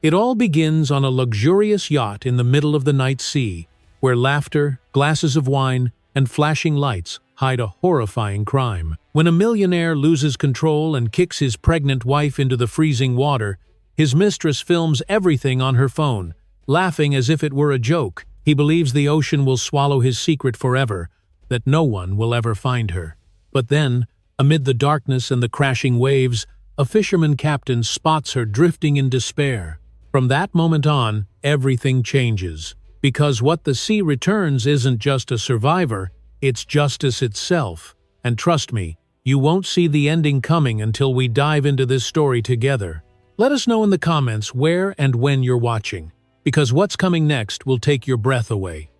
It all begins on a luxurious yacht in the middle of the night sea, where laughter, glasses of wine, and flashing lights hide a horrifying crime. When a millionaire loses control and kicks his pregnant wife into the freezing water, his mistress films everything on her phone, laughing as if it were a joke. He believes the ocean will swallow his secret forever, that no one will ever find her. But then, amid the darkness and the crashing waves, a fisherman captain spots her drifting in despair. From that moment on, everything changes. Because what the sea returns isn't just a survivor, it's justice itself. And trust me, you won't see the ending coming until we dive into this story together. Let us know in the comments where and when you're watching, because what's coming next will take your breath away.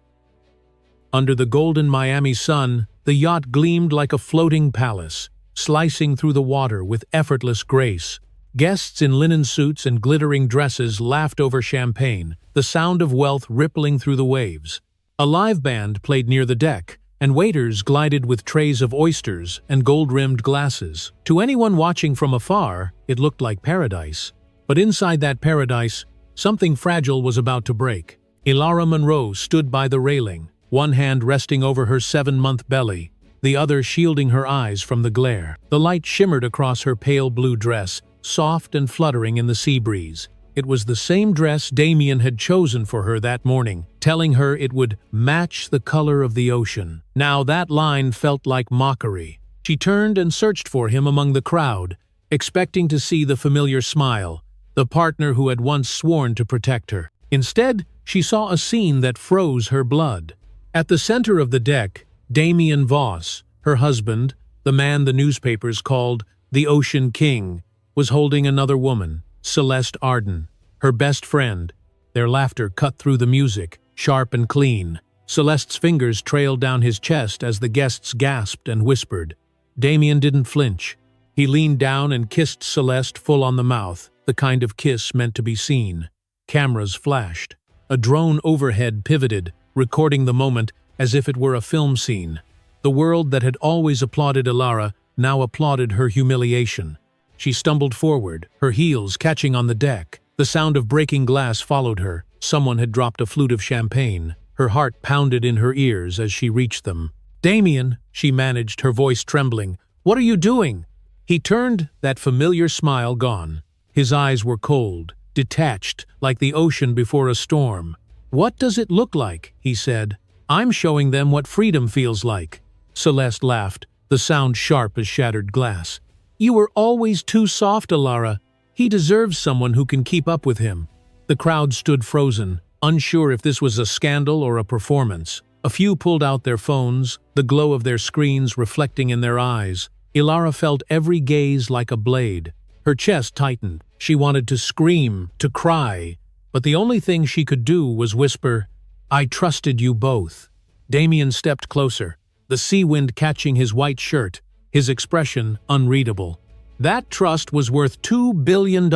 Under the golden Miami sun, the yacht gleamed like a floating palace, slicing through the water with effortless grace. Guests in linen suits and glittering dresses laughed over champagne, the sound of wealth rippling through the waves. A live band played near the deck, and waiters glided with trays of oysters and gold-rimmed glasses. To anyone watching from afar, it looked like paradise. But inside that paradise, something fragile was about to break. Ilara Monroe stood by the railing, one hand resting over her 7-month belly, the other shielding her eyes from the glare. The light shimmered across her pale blue dress, soft and fluttering in the sea breeze. It was the same dress Damien had chosen for her that morning, telling her it would match the color of the ocean. Now that line felt like mockery. She turned and searched for him among the crowd, expecting to see the familiar smile, the partner who had once sworn to protect her. Instead, she saw a scene that froze her blood. At the center of the deck, Damien Voss, her husband, the man the newspapers called the Ocean King, was holding another woman, Celeste Arden, her best friend. Their laughter cut through the music, sharp and clean. Celeste's fingers trailed down his chest as the guests gasped and whispered. Damien didn't flinch. He leaned down and kissed Celeste full on the mouth, the kind of kiss meant to be seen. Cameras flashed. A drone overhead pivoted, recording the moment as if it were a film scene. The world that had always applauded Ilara now applauded her humiliation. She stumbled forward, her heels catching on the deck. The sound of breaking glass followed her. Someone had dropped a flute of champagne. Her heart pounded in her ears as she reached them. "Damien," she managed, her voice trembling. "What are you doing?" He turned, that familiar smile gone. His eyes were cold, detached, like the ocean before a storm. "What does it look like?" he said. "I'm showing them what freedom feels like." Celeste laughed, the sound sharp as shattered glass. "You were always too soft, Ilara. He deserves someone who can keep up with him." The crowd stood frozen, unsure if this was a scandal or a performance. A few pulled out their phones, the glow of their screens reflecting in their eyes. Ilara felt every gaze like a blade. Her chest tightened. She wanted to scream, to cry, but the only thing she could do was whisper, "I trusted you both." Damien stepped closer, the sea wind catching his white shirt, his expression unreadable. "That trust was worth $2 billion,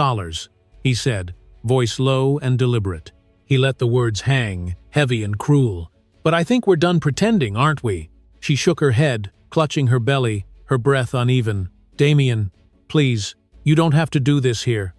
he said, voice low and deliberate. He let the words hang, heavy and cruel. "But I think we're done pretending, aren't we?" She shook her head, clutching her belly, her breath uneven. "Damien, please, you don't have to do this here."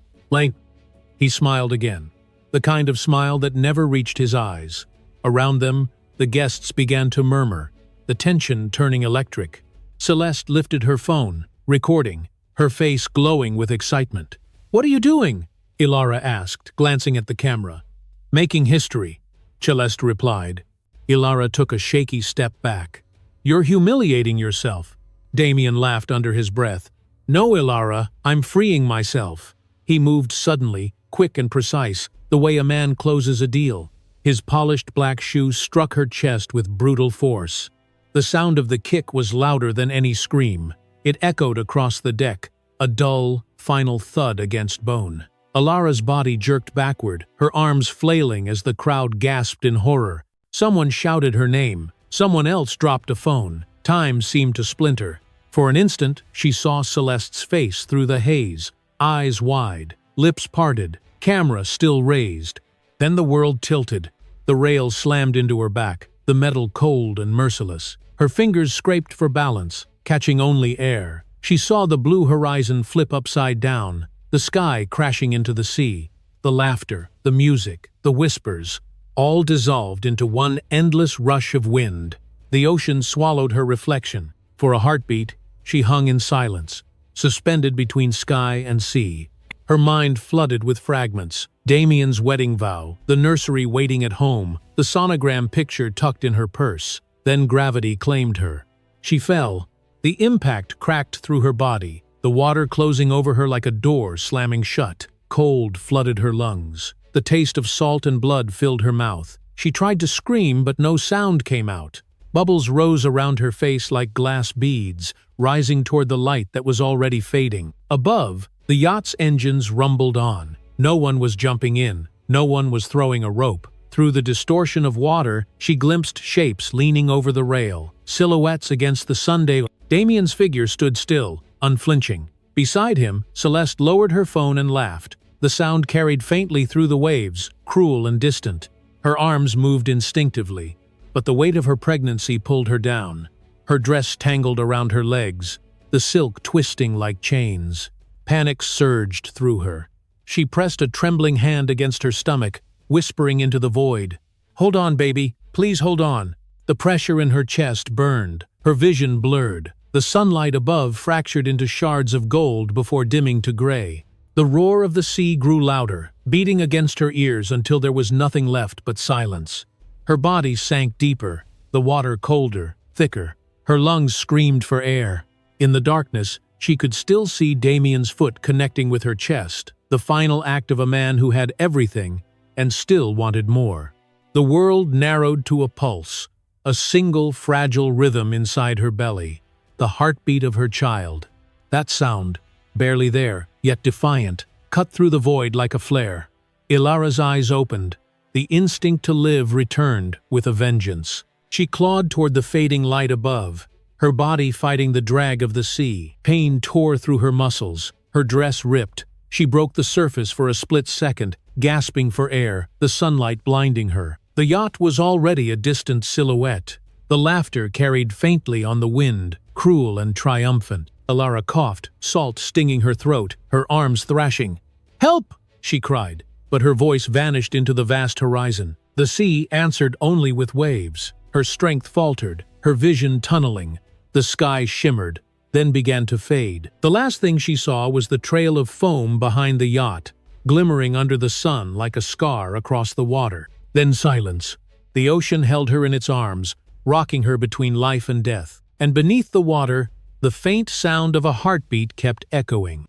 He smiled again, the kind of smile that never reached his eyes. Around them, the guests began to murmur, the tension turning electric. Celeste lifted her phone, recording, her face glowing with excitement. "What are you doing?" Ilara asked, glancing at the camera. "Making history," Celeste replied. Ilara took a shaky step back. "You're humiliating yourself." Damien laughed under his breath. "No, Ilara, I'm freeing myself." He moved suddenly, quick and precise, the way a man closes a deal. His polished black shoe struck her chest with brutal force. The sound of the kick was louder than any scream. It echoed across the deck, a dull, final thud against bone. Ilara's body jerked backward, her arms flailing as the crowd gasped in horror. Someone shouted her name. Someone else dropped a phone. Time seemed to splinter. For an instant, she saw Celeste's face through the haze, eyes wide, lips parted, camera still raised. Then the world tilted. The rail slammed into her back, the metal cold and merciless. Her fingers scraped for balance, catching only air. She saw the blue horizon flip upside down, the sky crashing into the sea. the laughter, the music, the whispers, all dissolved into one endless rush of wind. The ocean swallowed her reflection. For a heartbeat, she hung in silence, suspended between sky and sea. Her mind flooded with fragments: Damien's wedding vow, the nursery waiting at home, the sonogram picture tucked in her purse. Then gravity claimed her. She fell. The impact cracked through her body, the water closing over her like a door slamming shut. Cold flooded her lungs. The taste of salt and blood filled her mouth. She tried to scream, but no sound came out. Bubbles rose around her face like glass beads, rising toward the light that was already fading. Above, the yacht's engines rumbled on. No one was jumping in. No one was throwing a rope. Through the distortion of water, she glimpsed shapes leaning over the rail, silhouettes against the Sunday. Damien's figure stood still, unflinching. Beside him, Celeste lowered her phone and laughed. The sound carried faintly through the waves, cruel and distant. Her arms moved instinctively, but the weight of her pregnancy pulled her down. Her dress tangled around her legs, the silk twisting like chains. Panic surged through her. She pressed a trembling hand against her stomach, whispering into the void. "Hold on, baby. Please hold on." The pressure in her chest burned. Her vision blurred. The sunlight above fractured into shards of gold before dimming to gray. The roar of the sea grew louder, beating against her ears until there was nothing left but silence. Her body sank deeper, the water colder, thicker. Her lungs screamed for air. In the darkness, she could still see Damien's foot connecting with her chest, the final act of a man who had everything and still wanted more. The world narrowed to a pulse, a single fragile rhythm inside her belly, the heartbeat of her child. That sound, barely there, yet defiant, cut through the void like a flare. Ilara's eyes opened. The instinct to live returned with a vengeance. She clawed toward the fading light above, her body fighting the drag of the sea. Pain tore through her muscles. Her dress ripped. She broke the surface for a split second, gasping for air, the sunlight blinding her. The yacht was already a distant silhouette. The laughter carried faintly on the wind, cruel and triumphant. Ilara coughed, salt stinging her throat, her arms thrashing. "Help!" she cried, but her voice vanished into the vast horizon. The sea answered only with waves. Her strength faltered, her vision tunneling. The sky shimmered, then began to fade. The last thing she saw was the trail of foam behind the yacht, glimmering under the sun like a scar across the water. Then silence. The ocean held her in its arms, rocking her between life and death. And beneath the water, the faint sound of a heartbeat kept echoing.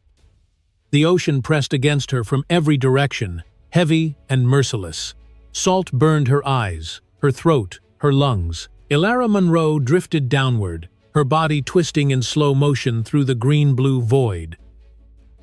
The ocean pressed against her from every direction, heavy and merciless. Salt burned her eyes, her throat, her lungs. Ilara Monroe drifted downward, her body twisting in slow motion through the green-blue void.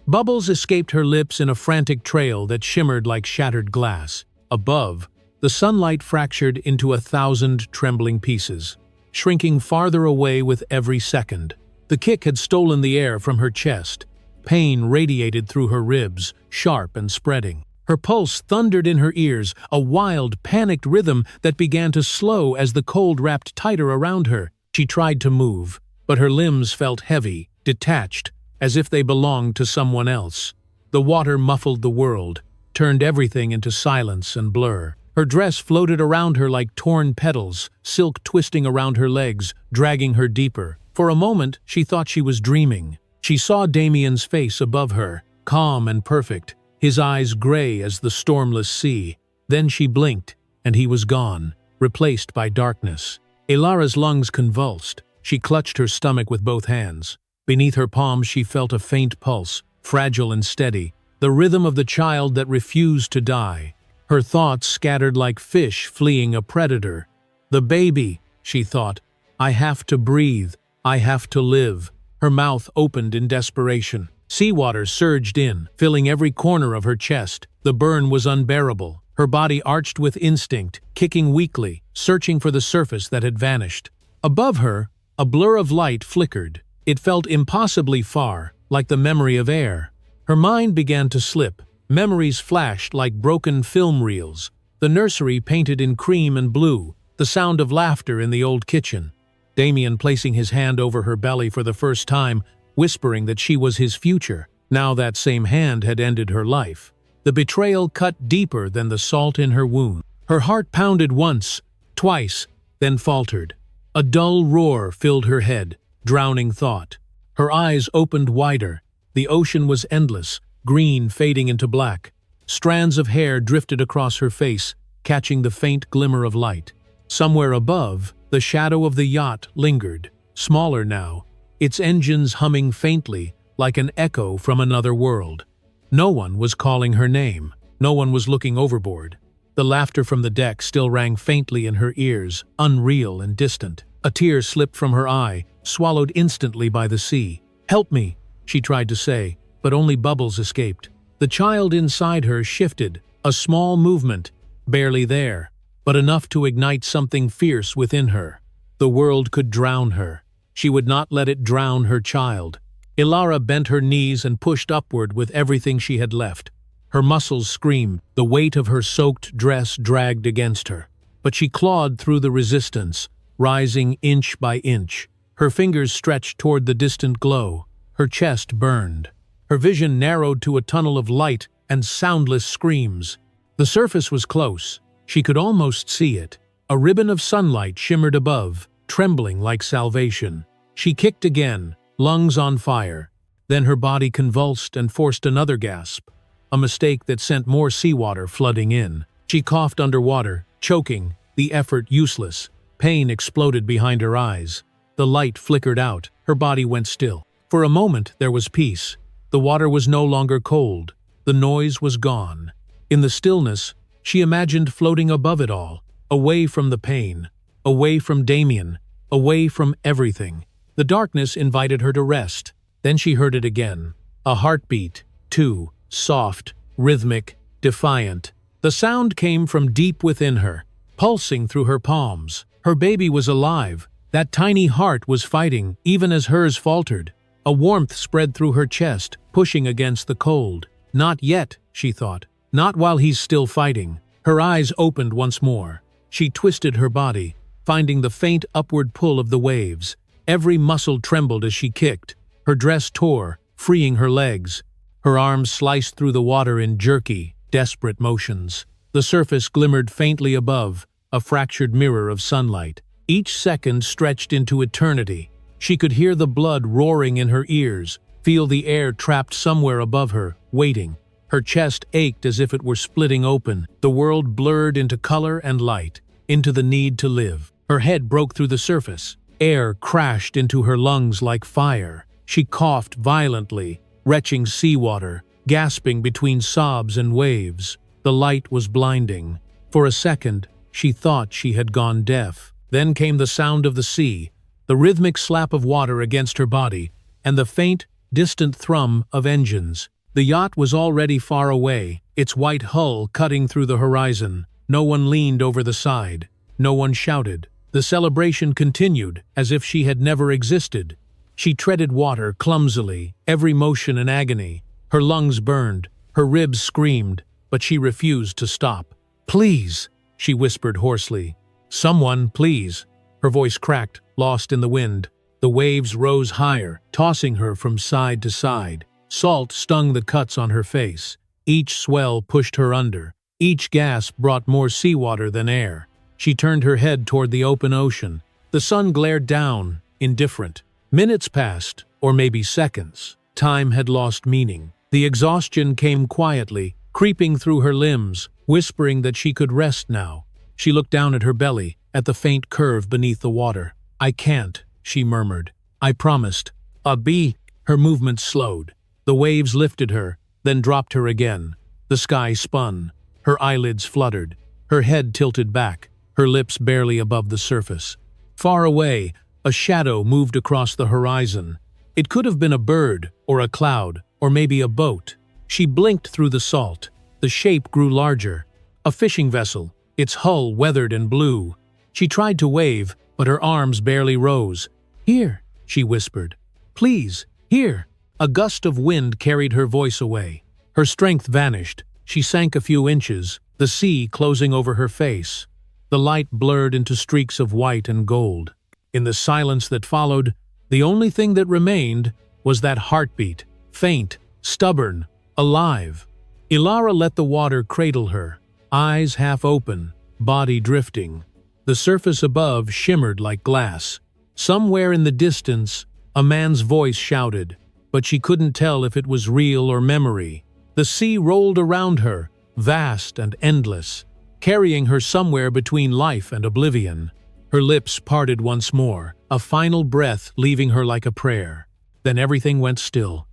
Bubbles escaped her lips in a frantic trail that shimmered like shattered glass. Above, the sunlight fractured into 1,000 trembling pieces, shrinking farther away with every second. The kick had stolen the air from her chest. Pain radiated through her ribs, sharp and spreading. Her pulse thundered in her ears, a wild, panicked rhythm that began to slow as the cold wrapped tighter around her. She tried to move, but her limbs felt heavy, detached, as if they belonged to someone else. The water muffled the world, turned everything into silence and blur. Her dress floated around her like torn petals, silk twisting around her legs, dragging her deeper. For a moment, she thought she was dreaming. She saw Damien's face above her, calm and perfect, his eyes gray as the stormless sea. Then she blinked, and he was gone, replaced by darkness. Ilara's lungs convulsed. She clutched her stomach with both hands. Beneath her palms she felt a faint pulse, fragile and steady, the rhythm of the child that refused to die. Her thoughts scattered like fish fleeing a predator. "The baby," she thought. "I have to breathe. I have to live." Her mouth opened in desperation. Seawater surged in, filling every corner of her chest. The burn was unbearable. Her body arched with instinct, kicking weakly, searching for the surface that had vanished. Above her, a blur of light flickered. It felt impossibly far, like the memory of air. Her mind began to slip. Memories flashed like broken film reels. The nursery painted in cream and blue, the sound of laughter in the old kitchen. Damien placing his hand over her belly for the first time, whispering that she was his future. Now that same hand had ended her life. The betrayal cut deeper than the salt in her wound. Her heart pounded once, twice, then faltered. A dull roar filled her head, drowning thought. Her eyes opened wider. The ocean was endless, green fading into black. Strands of hair drifted across her face, catching the faint glimmer of light. Somewhere above, the shadow of the yacht lingered, smaller now, its engines humming faintly like an echo from another world. No one was calling her name. No one was looking overboard. The laughter from the deck still rang faintly in her ears, unreal and distant. A tear slipped from her eye, swallowed instantly by the sea. "Help me," she tried to say, but only bubbles escaped. The child inside her shifted, a small movement, barely there, but enough to ignite something fierce within her. The world could drown her. She would not let it drown her child. Ilara bent her knees and pushed upward with everything she had left. Her muscles screamed, the weight of her soaked dress dragged against her. But she clawed through the resistance, rising inch by inch. Her fingers stretched toward the distant glow. Her chest burned. Her vision narrowed to a tunnel of light and soundless screams. The surface was close. She could almost see it. A ribbon of sunlight shimmered above, trembling like salvation. She kicked again, lungs on fire. Then her body convulsed and forced another gasp, a mistake that sent more seawater flooding in. She coughed underwater, choking, the effort useless. Pain exploded behind her eyes. The light flickered out. Her body went still. For a moment there was peace. The water was no longer cold. The noise was gone. In the stillness, she imagined floating above it all, away from the pain, away from Damien, away from everything. The darkness invited her to rest. Then she heard it again. A heartbeat, too, soft, rhythmic, defiant. The sound came from deep within her, pulsing through her palms. Her baby was alive. That tiny heart was fighting, even as hers faltered. A warmth spread through her chest, pushing against the cold. Not yet, she thought. Not while he's still fighting. Her eyes opened once more. She twisted her body, finding the faint upward pull of the waves. Every muscle trembled as she kicked. Her dress tore, freeing her legs. Her arms sliced through the water in jerky, desperate motions. The surface glimmered faintly above, a fractured mirror of sunlight. Each second stretched into eternity. She could hear the blood roaring in her ears, feel the air trapped somewhere above her, waiting. Her chest ached as if it were splitting open. The world blurred into color and light, into the need to live. Her head broke through the surface. Air crashed into her lungs like fire. She coughed violently, retching seawater, gasping between sobs and waves. The light was blinding. For a second, she thought she had gone deaf. Then came the sound of the sea, the rhythmic slap of water against her body, and the faint, distant thrum of engines. The yacht was already far away, its white hull cutting through the horizon. No one leaned over the side. No one shouted. The celebration continued, as if she had never existed. She treaded water clumsily, every motion an agony. Her lungs burned, her ribs screamed, but she refused to stop. "Please," she whispered hoarsely. "Someone, please." Her voice cracked, lost in the wind. The waves rose higher, tossing her from side to side. Salt stung the cuts on her face. Each swell pushed her under. Each gasp brought more seawater than air. She turned her head toward the open ocean. The sun glared down, indifferent. Minutes passed, or maybe seconds. Time had lost meaning. The exhaustion came quietly, creeping through her limbs, whispering that she could rest now. She looked down at her belly, at the faint curve beneath the water. "I can't," she murmured. "I promised." Her movements slowed. The waves lifted her, then dropped her again. The sky spun. Her eyelids fluttered. Her head tilted back, her lips barely above the surface. Far away, a shadow moved across the horizon. It could have been a bird, or a cloud, or maybe a boat. She blinked through the salt. The shape grew larger. A fishing vessel, its hull weathered and blue. She tried to wave, but her arms barely rose. "Here," she whispered. "Please, here." A gust of wind carried her voice away. Her strength vanished. She sank a few inches, the sea closing over her face. The light blurred into streaks of white and gold. In the silence that followed, the only thing that remained was that heartbeat, faint, stubborn, alive. Ilara let the water cradle her, eyes half open, body drifting. The surface above shimmered like glass. Somewhere in the distance, a man's voice shouted, but she couldn't tell if it was real or memory. The sea rolled around her, vast and endless, carrying her somewhere between life and oblivion. Her lips parted once more, a final breath leaving her like a prayer. Then everything went still.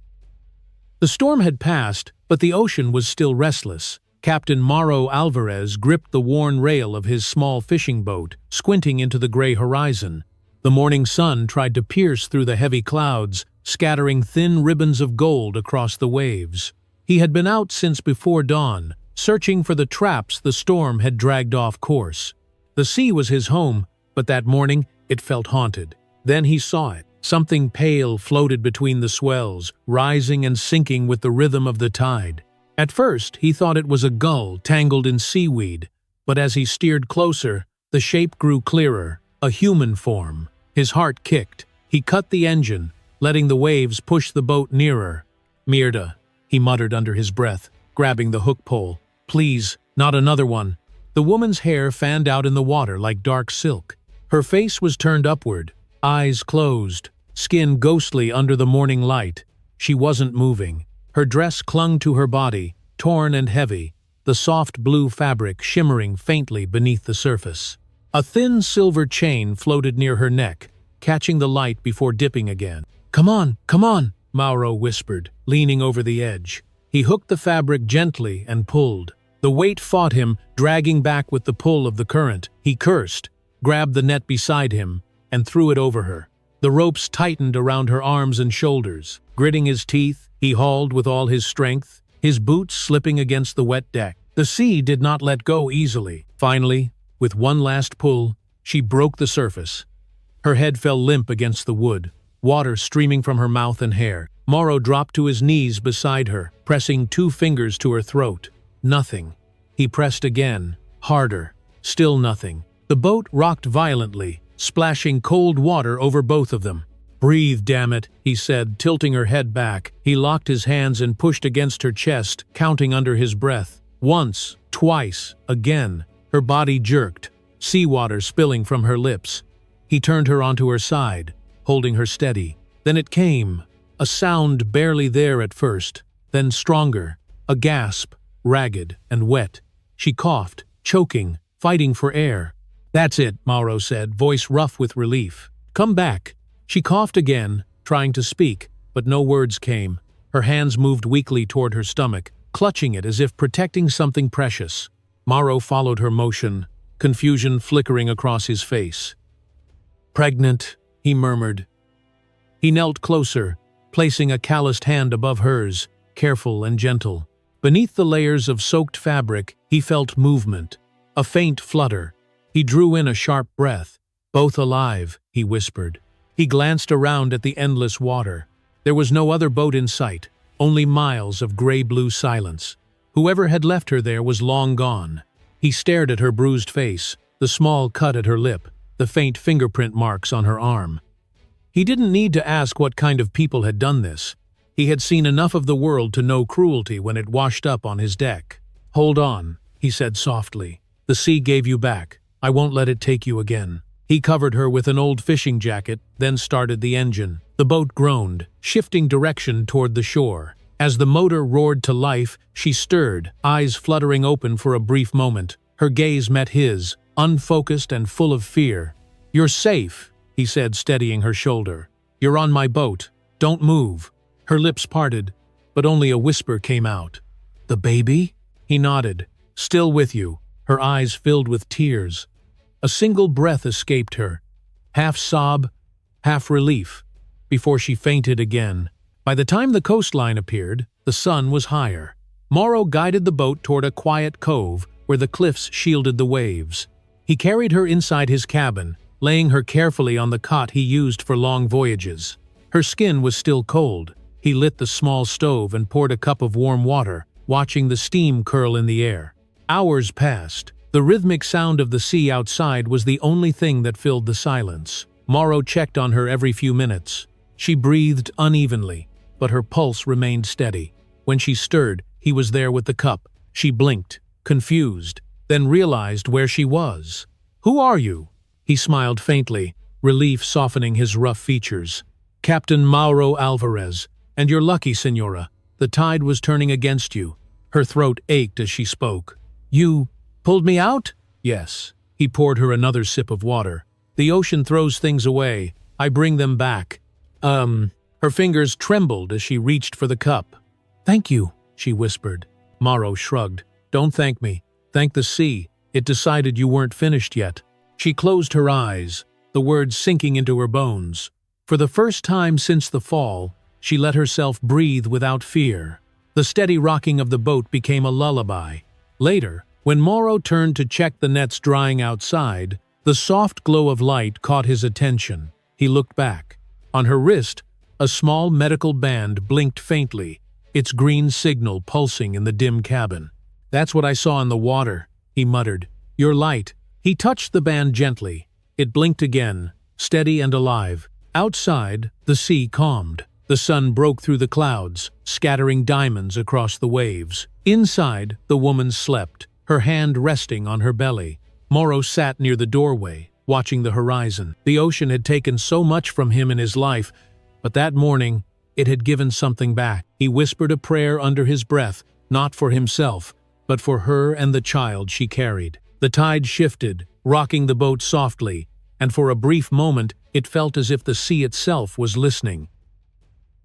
The storm had passed, but the ocean was still restless. Captain Mauro Alvarez gripped the worn rail of his small fishing boat, squinting into the gray horizon. The morning sun tried to pierce through the heavy clouds, scattering thin ribbons of gold across the waves. He had been out since before dawn, searching for the traps the storm had dragged off course. The sea was his home, but that morning it felt haunted. Then he saw it. Something pale floated between the swells, rising and sinking with the rhythm of the tide. At first, he thought it was a gull tangled in seaweed, but as he steered closer, the shape grew clearer, a human form. His heart kicked. He cut the engine, letting the waves push the boat nearer. "Mierda," he muttered under his breath, grabbing the hook pole. "Please, not another one." The woman's hair fanned out in the water like dark silk. Her face was turned upward, eyes closed, skin ghostly under the morning light. She wasn't moving. Her dress clung to her body, torn and heavy, the soft blue fabric shimmering faintly beneath the surface. A thin silver chain floated near her neck, catching the light before dipping again. Come on," Mauro whispered, leaning over the edge. He hooked the fabric gently and pulled. The weight fought him, dragging back with the pull of the current. He cursed, grabbed the net beside him, and threw it over her. The ropes tightened around her arms and shoulders. Gritting his teeth, he hauled with all his strength, his boots slipping against the wet deck. The sea did not let go easily. Finally, with one last pull, she broke the surface. Her head fell limp against the wood, water streaming from her mouth and hair. Mauro dropped to his knees beside her, pressing 2 fingers to her throat. Nothing. He pressed again, harder. Still nothing. The boat rocked violently, splashing cold water over both of them. "Breathe, damn it," he said, tilting her head back. He locked his hands and pushed against her chest, counting under his breath. Once, twice, again. Her body jerked, seawater spilling from her lips. He turned her onto her side, holding her steady. Then it came, a sound barely there at first, then stronger, a gasp, ragged and wet. She coughed, choking, fighting for air. "That's it," Mauro said, voice rough with relief. "Come back." She coughed again, trying to speak, but no words came. Her hands moved weakly toward her stomach, clutching it as if protecting something precious. Mauro followed her motion, confusion flickering across his face. "Pregnant," he murmured. He knelt closer, placing a calloused hand above hers, careful and gentle. Beneath the layers of soaked fabric, he felt movement, a faint flutter. He drew in a sharp breath. "Both alive," he whispered. He glanced around at the endless water. There was no other boat in sight, only miles of gray-blue silence. Whoever had left her there was long gone. He stared at her bruised face, the small cut at her lip, the faint fingerprint marks on her arm. He didn't need to ask what kind of people had done this. He had seen enough of the world to know cruelty when it washed up on his deck. "Hold on," he said softly. "The sea gave you back. I won't let it take you again." He covered her with an old fishing jacket, then started the engine. The boat groaned, shifting direction toward the shore. As the motor roared to life, she stirred, eyes fluttering open for a brief moment. Her gaze met his, unfocused and full of fear. "You're safe," he said, steadying her shoulder. "You're on my boat. Don't move." Her lips parted, but only a whisper came out. "The baby?" He nodded. "Still with you." Her eyes filled with tears. A single breath escaped her, half sob, half relief, before she fainted again. By the time the coastline appeared, the sun was higher. Mauro guided the boat toward a quiet cove where the cliffs shielded the waves. He carried her inside his cabin, laying her carefully on the cot he used for long voyages. Her skin was still cold. He lit the small stove and poured a cup of warm water, watching the steam curl in the air. Hours passed. The rhythmic sound of the sea outside was the only thing that filled the silence. Mauro checked on her every few minutes. She breathed unevenly, but her pulse remained steady. When she stirred, he was there with the cup. She blinked, confused, then realized where she was. "Who are you?" He smiled faintly, relief softening his rough features. "Captain Mauro Alvarez, and you're lucky, Senora. The tide was turning against you." Her throat ached as she spoke. "You pulled me out?" "Yes." He poured her another sip of water. "The ocean throws things away. I bring them back." Her fingers trembled as she reached for the cup. "Thank you," she whispered. Mauro shrugged. "Don't thank me. Thank the sea. It decided you weren't finished yet." She closed her eyes, the words sinking into her bones. For the first time since the fall, she let herself breathe without fear. The steady rocking of the boat became a lullaby. Later, when Mauro turned to check the nets drying outside, the soft glow of light caught his attention. He looked back. On her wrist, a small medical band blinked faintly, its green signal pulsing in the dim cabin. "That's what I saw in the water," he muttered. "Your light." He touched the band gently. It blinked again, steady and alive. Outside, the sea calmed. The sun broke through the clouds, scattering diamonds across the waves. Inside, the woman slept, her hand resting on her belly. Mauro sat near the doorway, watching the horizon. The ocean had taken so much from him in his life, but that morning, it had given something back. He whispered a prayer under his breath, not for himself, but for her and the child she carried. The tide shifted, rocking the boat softly, and for a brief moment it felt as if the sea itself was listening.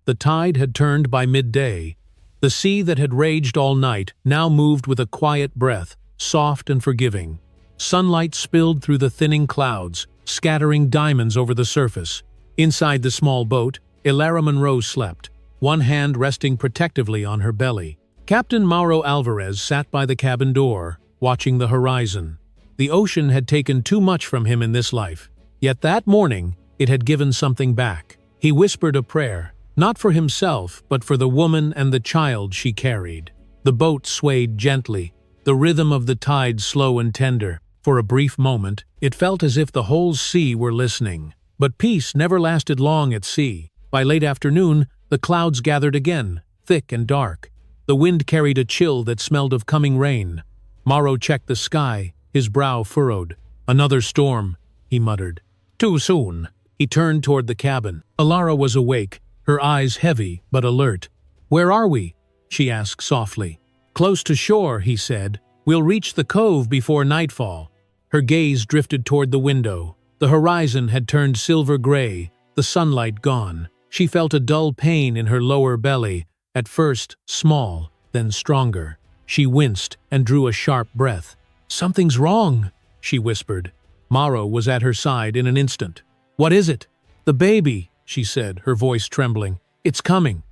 The tide had turned by midday. The sea that had raged all night now moved with a quiet breath, soft and forgiving. Sunlight spilled through the thinning clouds, scattering diamonds over the surface. Inside the small boat, Ilara Monroe slept, one hand resting protectively on her belly. Captain Mauro Alvarez sat by the cabin door, watching the horizon. The ocean had taken too much from him in this life, yet that morning it had given something back. He whispered a prayer, not for himself, but for the woman and the child she carried. The boat swayed gently, the rhythm of the tide slow and tender. For a brief moment, it felt as if the whole sea were listening. But peace never lasted long at sea. By late afternoon, the clouds gathered again, thick and dark. The wind carried a chill that smelled of coming rain. Mauro checked the sky, his brow furrowed. "Another storm," he muttered. "Too soon." He turned toward the cabin. Ilara was awake, her eyes heavy but alert. "Where are we?" she asked softly. "Close to shore," he said. "We'll reach the cove before nightfall." Her gaze drifted toward the window. The horizon had turned silver gray, the sunlight gone. She felt a dull pain in her lower belly, at first small, then stronger. She winced and drew a sharp breath. "Something's wrong," she whispered. Mauro was at her side in an instant. "What is it?" "The baby," she said, her voice trembling. "It's coming."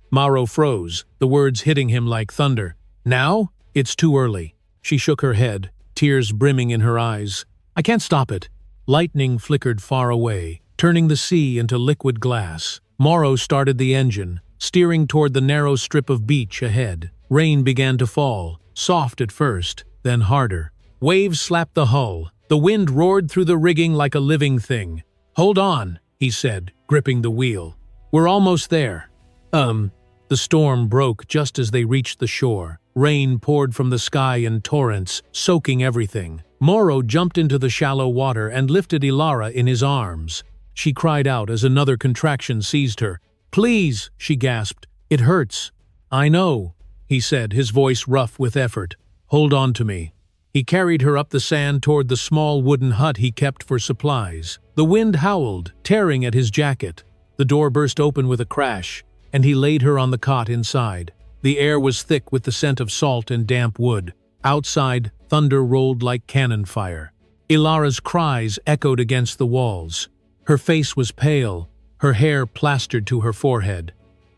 Mauro froze, the words hitting him like thunder. "Now? It's too early." She shook her head, tears brimming in her eyes. "I can't stop it." Lightning flickered far away, turning the sea into liquid glass. Mauro started the engine, steering toward the narrow strip of beach ahead. Rain began to fall, soft at first, then harder. Waves slapped the hull. The wind roared through the rigging like a living thing. "Hold on," he said, gripping the wheel. "We're almost there." The storm broke just as they reached the shore. Rain poured from the sky in torrents, soaking everything. Mauro jumped into the shallow water and lifted Ilara in his arms. She cried out as another contraction seized her. "Please," she gasped. "It hurts." "I know," he said, his voice rough with effort. "Hold on to me." He carried her up the sand toward the small wooden hut he kept for supplies. The wind howled, tearing at his jacket. The door burst open with a crash, and he laid her on the cot inside. The air was thick with the scent of salt and damp wood. Outside, thunder rolled like cannon fire. Ilara's cries echoed against the walls. Her face was pale, her hair plastered to her forehead.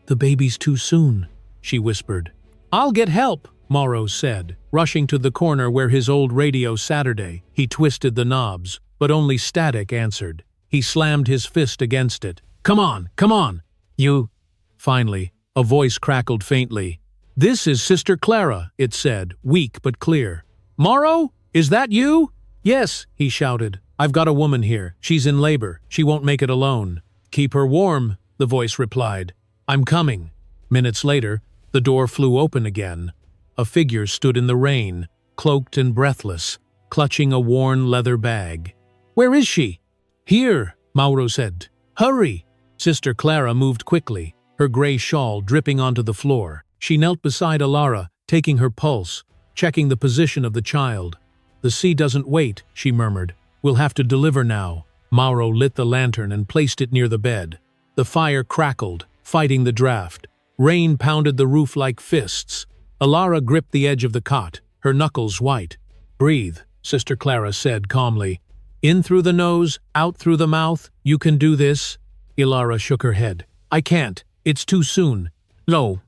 "The baby's too soon," she whispered. "I'll get help," Mauro said, rushing to the corner where his old radio Saturday. He twisted the knobs, but only static answered. He slammed his fist against it. Come on, you." Finally, a voice crackled faintly. "This is Sister Clara," it said, weak but clear. "Mauro, is that you?" "Yes," he shouted. "I've got a woman here. She's in labor. She won't make it alone." "Keep her warm," the voice replied. "I'm coming." Minutes later, The door flew open again. A figure stood in the rain, cloaked and breathless, clutching a worn leather bag. "Where is she?" "Here," Mauro said. "Hurry!" Sister Clara moved quickly, her gray shawl dripping onto the floor. She knelt beside Alara, taking her pulse, checking the position of the child. "The sea doesn't wait," she murmured. "We'll have to deliver now." Mauro lit the lantern and placed it near the bed. The fire crackled, fighting the draft. Rain pounded the roof like fists. Alara gripped the edge of the cot, her knuckles white. "Breathe," Sister Clara said calmly. "In through the nose, out through the mouth. You can do this." Alara shook her head. "I can't. It's too soon." "No."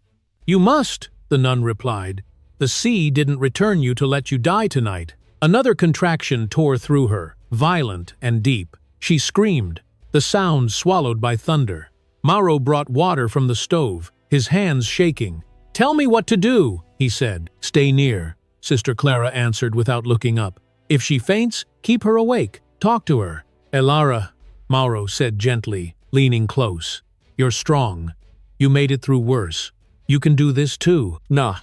"You must," the nun replied. "The sea didn't return you to let you die tonight." Another contraction tore through her, violent and deep. She screamed, the sound swallowed by thunder. Mauro brought water from the stove, his hands shaking. "Tell me what to do," he said. "Stay near," Sister Clara answered without looking up. "If she faints, keep her awake. Talk to her." "Alara," Mauro said gently, leaning close. "You're strong. You made it through worse. You can do this too." "Nah."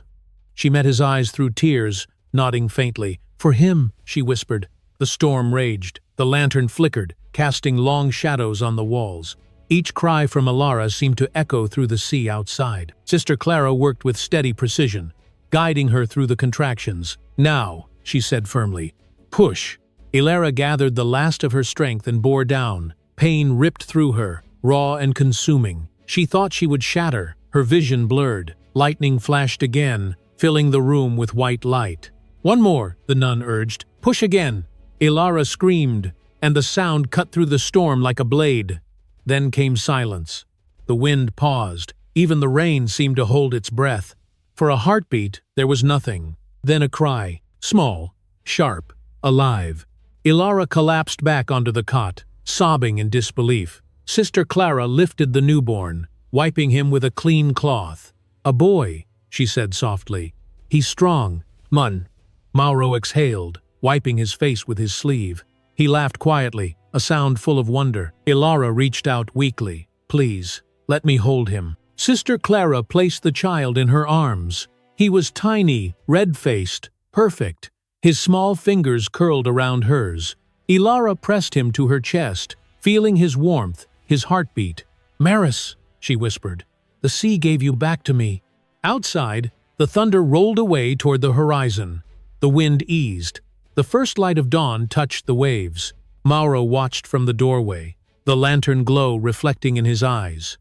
She met his eyes through tears, nodding faintly. "For him," she whispered. The storm raged. The lantern flickered, casting long shadows on the walls. Each cry from Alara seemed to echo through the sea outside. Sister Clara worked with steady precision, guiding her through the contractions. "Now," she said firmly. "Push." Alara gathered the last of her strength and bore down. Pain ripped through her, raw and consuming. She thought she would shatter, her vision blurred. Lightning flashed again, filling the room with white light. "One more," the nun urged. "Push again." Alara screamed, and the sound cut through the storm like a blade. Then came silence. The wind paused. Even the rain seemed to hold its breath. For a heartbeat, there was nothing. Then a cry, small, sharp, alive. Alara collapsed back onto the cot, sobbing in disbelief. Sister Clara lifted the newborn, wiping him with a clean cloth. "A boy," she said softly. "He's strong." "Mun." Mauro exhaled, wiping his face with his sleeve. He laughed quietly, a sound full of wonder. Alara reached out weakly. "Please, let me hold him." Sister Clara placed the child in her arms. He was tiny, red-faced, perfect. His small fingers curled around hers. Alara pressed him to her chest, feeling his warmth, his heartbeat. "Maris," she whispered, "the sea gave you back to me." Outside, the thunder rolled away toward the horizon. The wind eased. The first light of dawn touched the waves. Mauro watched from the doorway, the lantern glow reflecting in his eyes.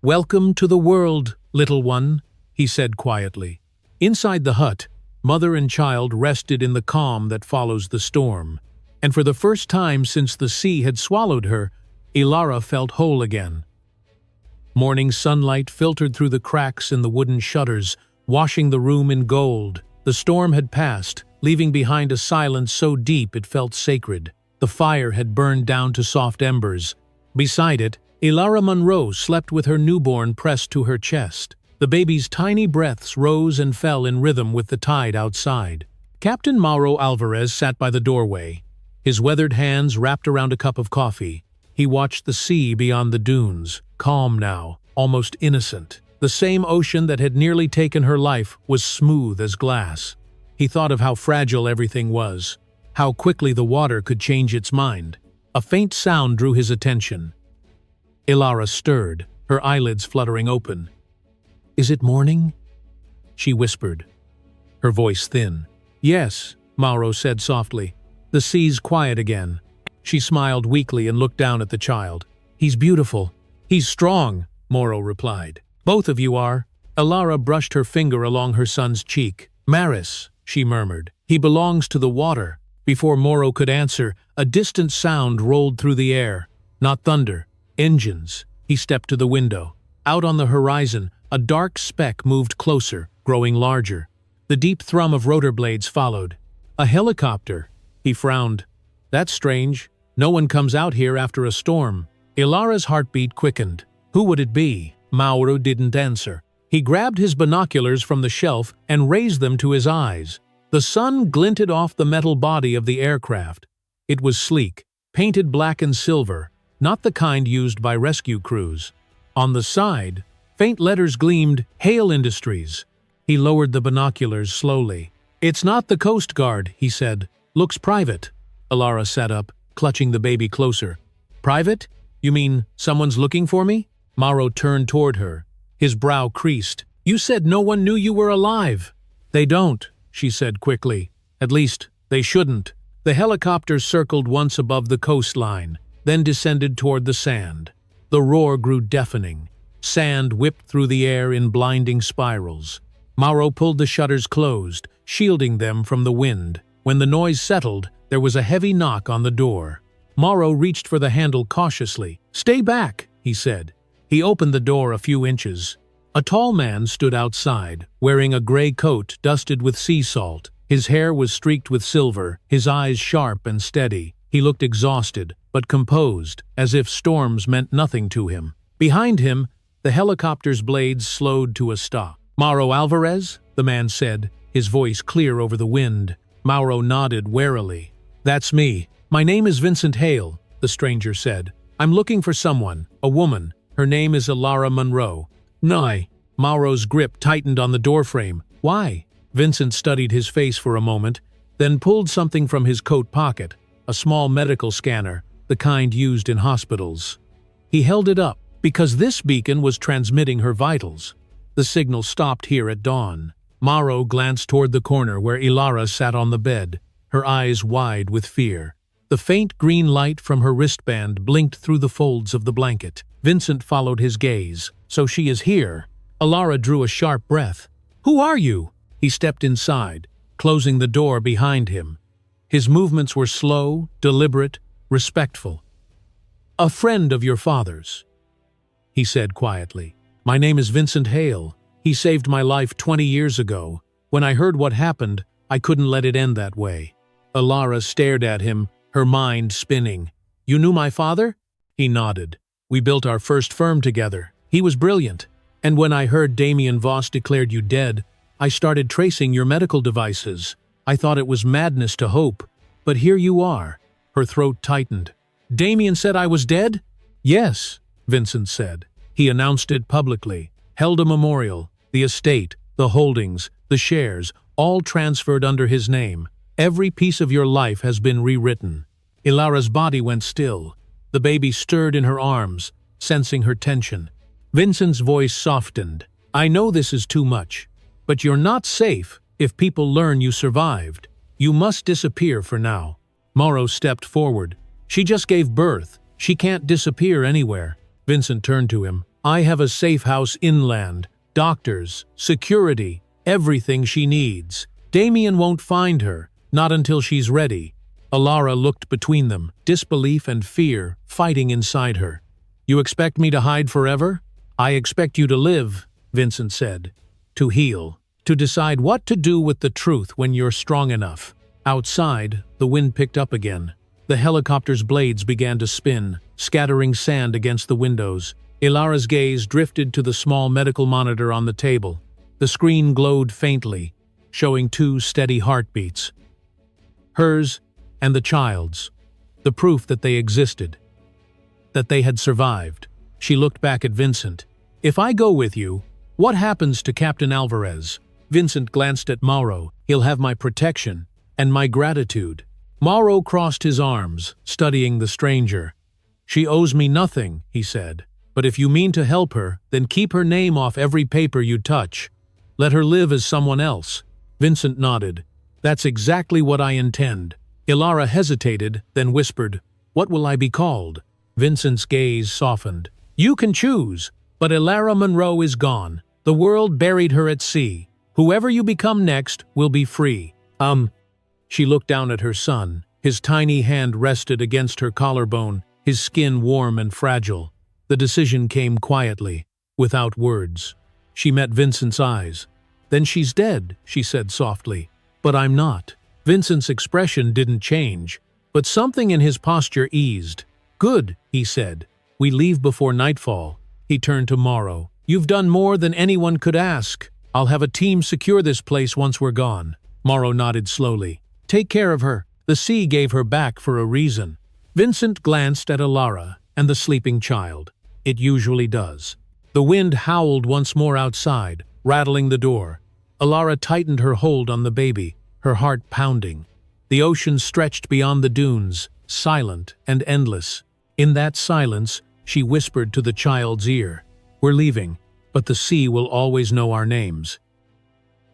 "Welcome to the world, little one," he said quietly. Inside the hut, mother and child rested in the calm that follows the storm. And for the first time since the sea had swallowed her, Alara felt whole again. Morning sunlight filtered through the cracks in the wooden shutters, washing the room in gold. The storm had passed, leaving behind a silence so deep it felt sacred. The fire had burned down to soft embers. Beside it, Alara Monroe slept with her newborn pressed to her chest. The baby's tiny breaths rose and fell in rhythm with the tide outside. Captain Mauro Alvarez sat by the doorway, his weathered hands wrapped around a cup of coffee. He watched the sea beyond the dunes, calm now, almost innocent. The same ocean that had nearly taken her life was smooth as glass. He thought of how fragile everything was, how quickly the water could change its mind. A faint sound drew his attention. Alara stirred, her eyelids fluttering open. "Is it morning?" she whispered, her voice thin. "Yes," Mauro said softly. "The sea's quiet again." She smiled weakly and looked down at the child. "He's beautiful." "He's strong," Mauro replied. "Both of you are." Alara brushed her finger along her son's cheek. "Maris," she murmured. "He belongs to the water." Before Mauro could answer, a distant sound rolled through the air. Not thunder, engines. He stepped to the window. Out on the horizon, a dark speck moved closer, growing larger. The deep thrum of rotor blades followed. "A helicopter," he frowned. "That's strange. No one comes out here after a storm." Ilara's heartbeat quickened. Who would it be? Mauro didn't answer. He grabbed his binoculars from the shelf and raised them to his eyes. The sun glinted off the metal body of the aircraft. It was sleek, painted black and silver, not the kind used by rescue crews. On the side, Faint letters gleamed, Hale Industries. He lowered the binoculars slowly. "It's not the Coast Guard," he said. "Looks private." Alara sat up, clutching the baby closer. "Private? You mean someone's looking for me?" Mauro turned toward her. His brow creased. "You said no one knew you were alive." "They don't," she said quickly. "At least, they shouldn't." The helicopter circled once above the coastline, then descended toward the sand. The roar grew deafening. Sand whipped through the air in blinding spirals. Mauro pulled the shutters closed, shielding them from the wind. When the noise settled, there was a heavy knock on the door. Mauro reached for the handle cautiously. "Stay back," he said. He opened the door a few inches. A tall man stood outside, wearing a gray coat dusted with sea salt. His hair was streaked with silver, his eyes sharp and steady. He looked exhausted, but composed, as if storms meant nothing to him. Behind him, the helicopter's blades slowed to a stop. "Mauro Alvarez?" the man said, his voice clear over the wind. Mauro nodded warily. "That's me. My name is Vincent Hale," the stranger said. "I'm looking for someone, a woman. Her name is Alara Monroe." "Nye." Mauro's grip tightened on the doorframe. "Why?" Vincent studied his face for a moment, then pulled something from his coat pocket, a small medical scanner, the kind used in hospitals. He held it up, because this beacon was transmitting her vitals. The signal stopped here at dawn. Mauro glanced toward the corner where Ilara sat on the bed, her eyes wide with fear. The faint green light from her wristband blinked through the folds of the blanket. Vincent followed his gaze. "So she is here." Alara drew a sharp breath. "Who are you?" He stepped inside, closing the door behind him. His movements were slow, deliberate, respectful. "A friend of your father's," he said quietly. "My name is Vincent Hale. He saved my life 20 years ago. When I heard what happened, I couldn't let it end that way." Alara stared at him, her mind spinning. "You knew my father?" He nodded. "We built our first firm together. He was brilliant. And when I heard Damien Voss declared you dead, I started tracing your medical devices. I thought it was madness to hope. But here you are." Her throat tightened. "Damien said I was dead?" "Yes," Vincent said. He announced it publicly, held a memorial, the estate, the holdings, the shares, all transferred under his name. "Every piece of your life has been rewritten." Ilara's body went still. The baby stirred in her arms, sensing her tension. Vincent's voice softened. "I know this is too much, but you're not safe if people learn you survived. You must disappear for now." Mauro stepped forward. "She just gave birth. She can't disappear anywhere." Vincent turned to him. "I have a safe house inland, doctors, security, everything she needs. Damien won't find her, not until she's ready." Alara looked between them, disbelief and fear fighting inside her. "You expect me to hide forever?" "I expect you to live," Vincent said. "To heal. To decide what to do with the truth when you're strong enough." Outside, the wind picked up again. The helicopter's blades began to spin, scattering sand against the windows. Ilara's gaze drifted to the small medical monitor on the table. The screen glowed faintly, showing 2 steady heartbeats. Hers and the child's. The proof that they existed. That they had survived. She looked back at Vincent. "If I go with you, what happens to Captain Alvarez?" Vincent glanced at Mauro. "He'll have my protection and my gratitude." Mauro crossed his arms, studying the stranger. "She owes me nothing," he said. "But if you mean to help her, then keep her name off every paper you touch. Let her live as someone else." Vincent nodded. "That's exactly what I intend." Ilara hesitated, then whispered, "What will I be called?" Vincent's gaze softened. "You can choose, but Alara Monroe is gone. The world buried her at sea. Whoever you become next will be free." She looked down at her son. His tiny hand rested against her collarbone, his skin warm and fragile. The decision came quietly, without words. She met Vincent's eyes. "Then she's dead," she said softly. "But I'm not." Vincent's expression didn't change, but something in his posture eased. "Good," he said. "We leave before nightfall." He turned to Mauro. "You've done more than anyone could ask. I'll have a team secure this place once we're gone." Mauro nodded slowly. "Take care of her. The sea gave her back for a reason." Vincent glanced at Alara and the sleeping child. "It usually does." The wind howled once more outside, rattling the door. Alara tightened her hold on the baby, her heart pounding. The ocean stretched beyond the dunes, silent and endless. In that silence, she whispered to the child's ear, "We're leaving, but the sea will always know our names."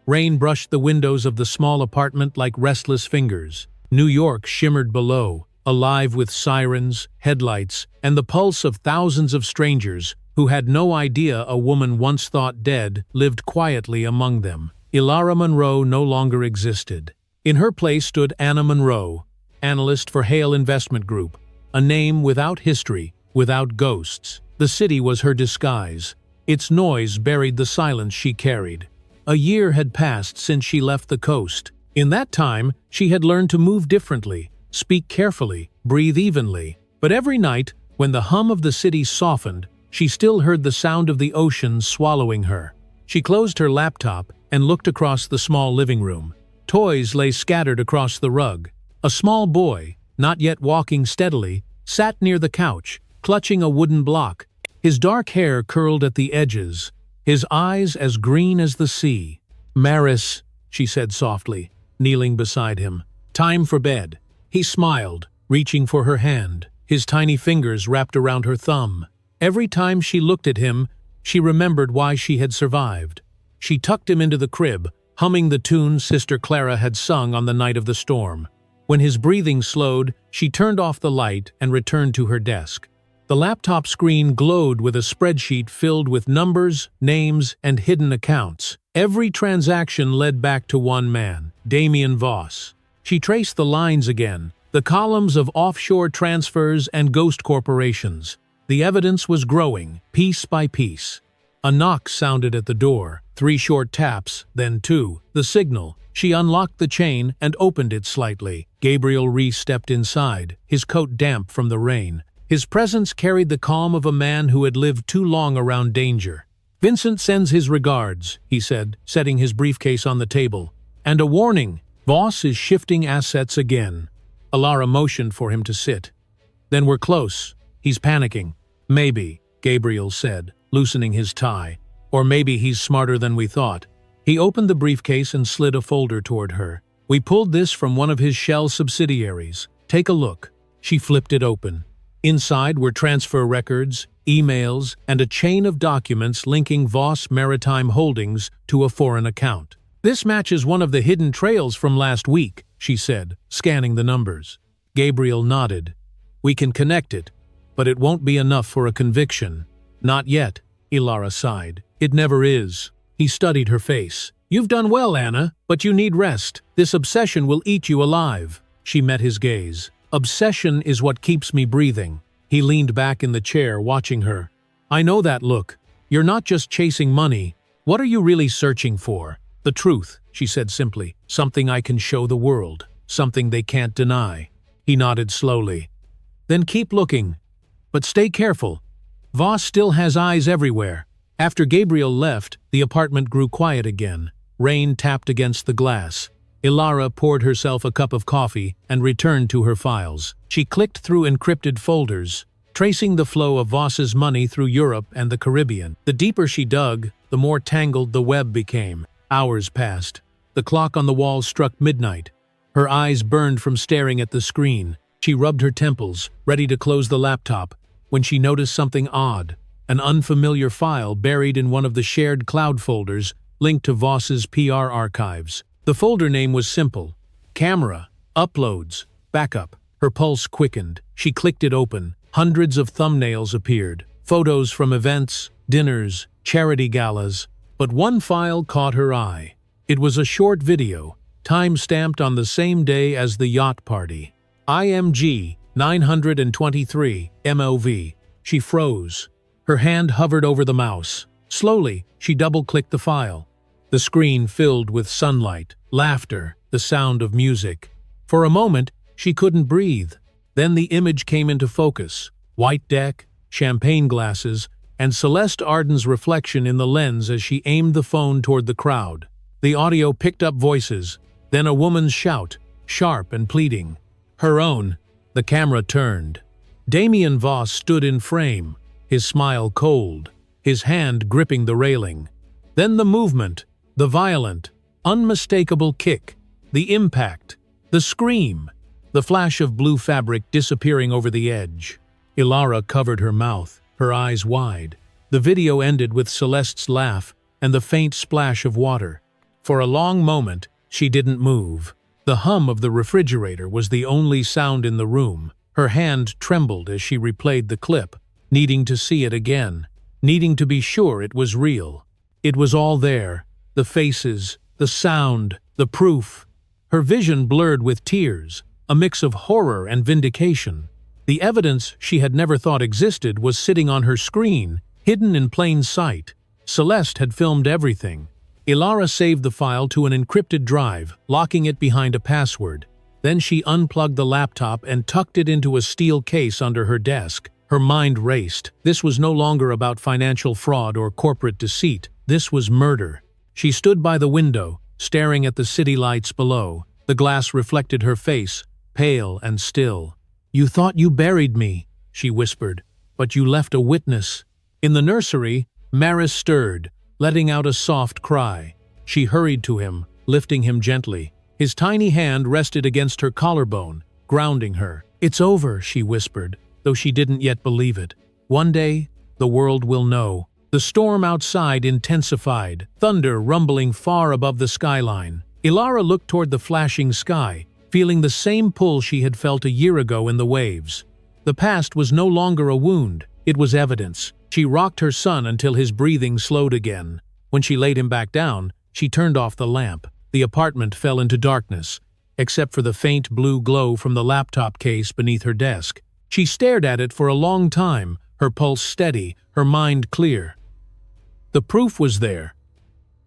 Rain brushed the windows of the small apartment like restless fingers. New York shimmered below, alive with sirens, headlights, and the pulse of thousands of strangers who had no idea a woman once thought dead lived quietly among them. Ilara Monroe no longer existed. In her place stood Anna Monroe, analyst for Hale Investment Group, a name without history, without ghosts. The city was her disguise. Its noise buried the silence she carried. A year had passed since she left the coast. In that time, she had learned to move differently, speak carefully, breathe evenly. But every night, when the hum of the city softened, she still heard the sound of the ocean swallowing her. She closed her laptop and looked across the small living room. Toys lay scattered across the rug. A small boy, not yet walking steadily, sat near the couch, clutching a wooden block. His dark hair curled at the edges, his eyes as green as the sea. "Maris," she said softly, kneeling beside him. "Time for bed." He smiled, reaching for her hand, his tiny fingers wrapped around her thumb. Every time she looked at him, she remembered why she had survived. She tucked him into the crib, humming the tune Sister Clara had sung on the night of the storm. When his breathing slowed, she turned off the light and returned to her desk. The laptop screen glowed with a spreadsheet filled with numbers, names, and hidden accounts. Every transaction led back to one man, Damien Voss. She traced the lines again, the columns of offshore transfers and ghost corporations. The evidence was growing, piece by piece. A knock sounded at the door, 3 short taps, then 2. The signal. She unlocked the chain and opened it slightly. Gabriel Reese stepped inside, his coat damp from the rain. His presence carried the calm of a man who had lived too long around danger. "Vincent sends his regards," he said, setting his briefcase on the table. "And a warning, Voss is shifting assets again." Alara motioned for him to sit. "Then we're close. He's panicking." "Maybe," Gabriel said, loosening his tie. "Or maybe he's smarter than we thought." He opened the briefcase and slid a folder toward her. "We pulled this from one of his shell subsidiaries. Take a look." She flipped it open. Inside were transfer records, emails, and a chain of documents linking Voss Maritime Holdings to a foreign account. "This matches one of the hidden trails from last week," she said, scanning the numbers. Gabriel nodded. "We can connect it, but it won't be enough for a conviction." "Not yet," Ilara sighed. "It never is." He studied her face. "You've done well, Anna, but you need rest. This obsession will eat you alive." She met his gaze. "Obsession is what keeps me breathing." He leaned back in the chair, watching her. "I know that look. You're not just chasing money. What are you really searching for?" "The truth," she said simply. "Something I can show the world. Something they can't deny." He nodded slowly. "Then keep looking. But stay careful. Voss still has eyes everywhere." After Gabriel left, the apartment grew quiet again. Rain tapped against the glass. Ilara poured herself a cup of coffee and returned to her files. She clicked through encrypted folders, tracing the flow of Voss's money through Europe and the Caribbean. The deeper she dug, the more tangled the web became. Hours passed. The clock on the wall struck midnight. Her eyes burned from staring at the screen. She rubbed her temples, ready to close the laptop, when she noticed something odd. An unfamiliar file buried in one of the shared cloud folders linked to Voss's PR archives. The folder name was simple: Camera, Uploads, Backup. Her pulse quickened. She clicked it open. Hundreds of thumbnails appeared. Photos from events, dinners, charity galas. But one file caught her eye. It was a short video, time-stamped on the same day as the yacht party. IMG 923 MOV. She froze. Her hand hovered over the mouse. Slowly, she double-clicked the file. The screen filled with sunlight, laughter, the sound of music. For a moment, she couldn't breathe. Then the image came into focus. White deck, champagne glasses, and Celeste Arden's reflection in the lens as she aimed the phone toward the crowd. The audio picked up voices, then a woman's shout, sharp and pleading. Her own. The camera turned. Damien Voss stood in frame, his smile cold. his hand gripping the railing. Then the movement, the violent, unmistakable kick, the impact, the scream, the flash of blue fabric disappearing over the edge. Ilara covered her mouth, her eyes wide. The video ended with Celeste's laugh and the faint splash of water. For a long moment, she didn't move. The hum of the refrigerator was the only sound in the room. Her hand trembled as she replayed the clip, needing to see it again, needing to be sure it was real. It was all there, the faces, the sound, the proof. Her vision blurred with tears, a mix of horror and vindication. The evidence she had never thought existed was sitting on her screen, hidden in plain sight. Celeste had filmed everything. Ilara saved the file to an encrypted drive, locking it behind a password. Then she unplugged the laptop and tucked it into a steel case under her desk. Her mind raced. This was no longer about financial fraud or corporate deceit. This was murder. She stood by the window, staring at the city lights below. The glass reflected her face, pale and still. "You thought you buried me," she whispered, "but you left a witness." In the nursery, Maris stirred, letting out a soft cry. She hurried to him, lifting him gently. His tiny hand rested against her collarbone, grounding her. "It's over," she whispered, though she didn't yet believe it. "One day, the world will know." The storm outside intensified, thunder rumbling far above the skyline. Ilara looked toward the flashing sky, feeling the same pull she had felt a year ago in the waves. The past was no longer a wound, it was evidence. She rocked her son until his breathing slowed again. When she laid him back down, she turned off the lamp. The apartment fell into darkness, except for the faint blue glow from the laptop case beneath her desk. She stared at it for a long time, her pulse steady, her mind clear. The proof was there,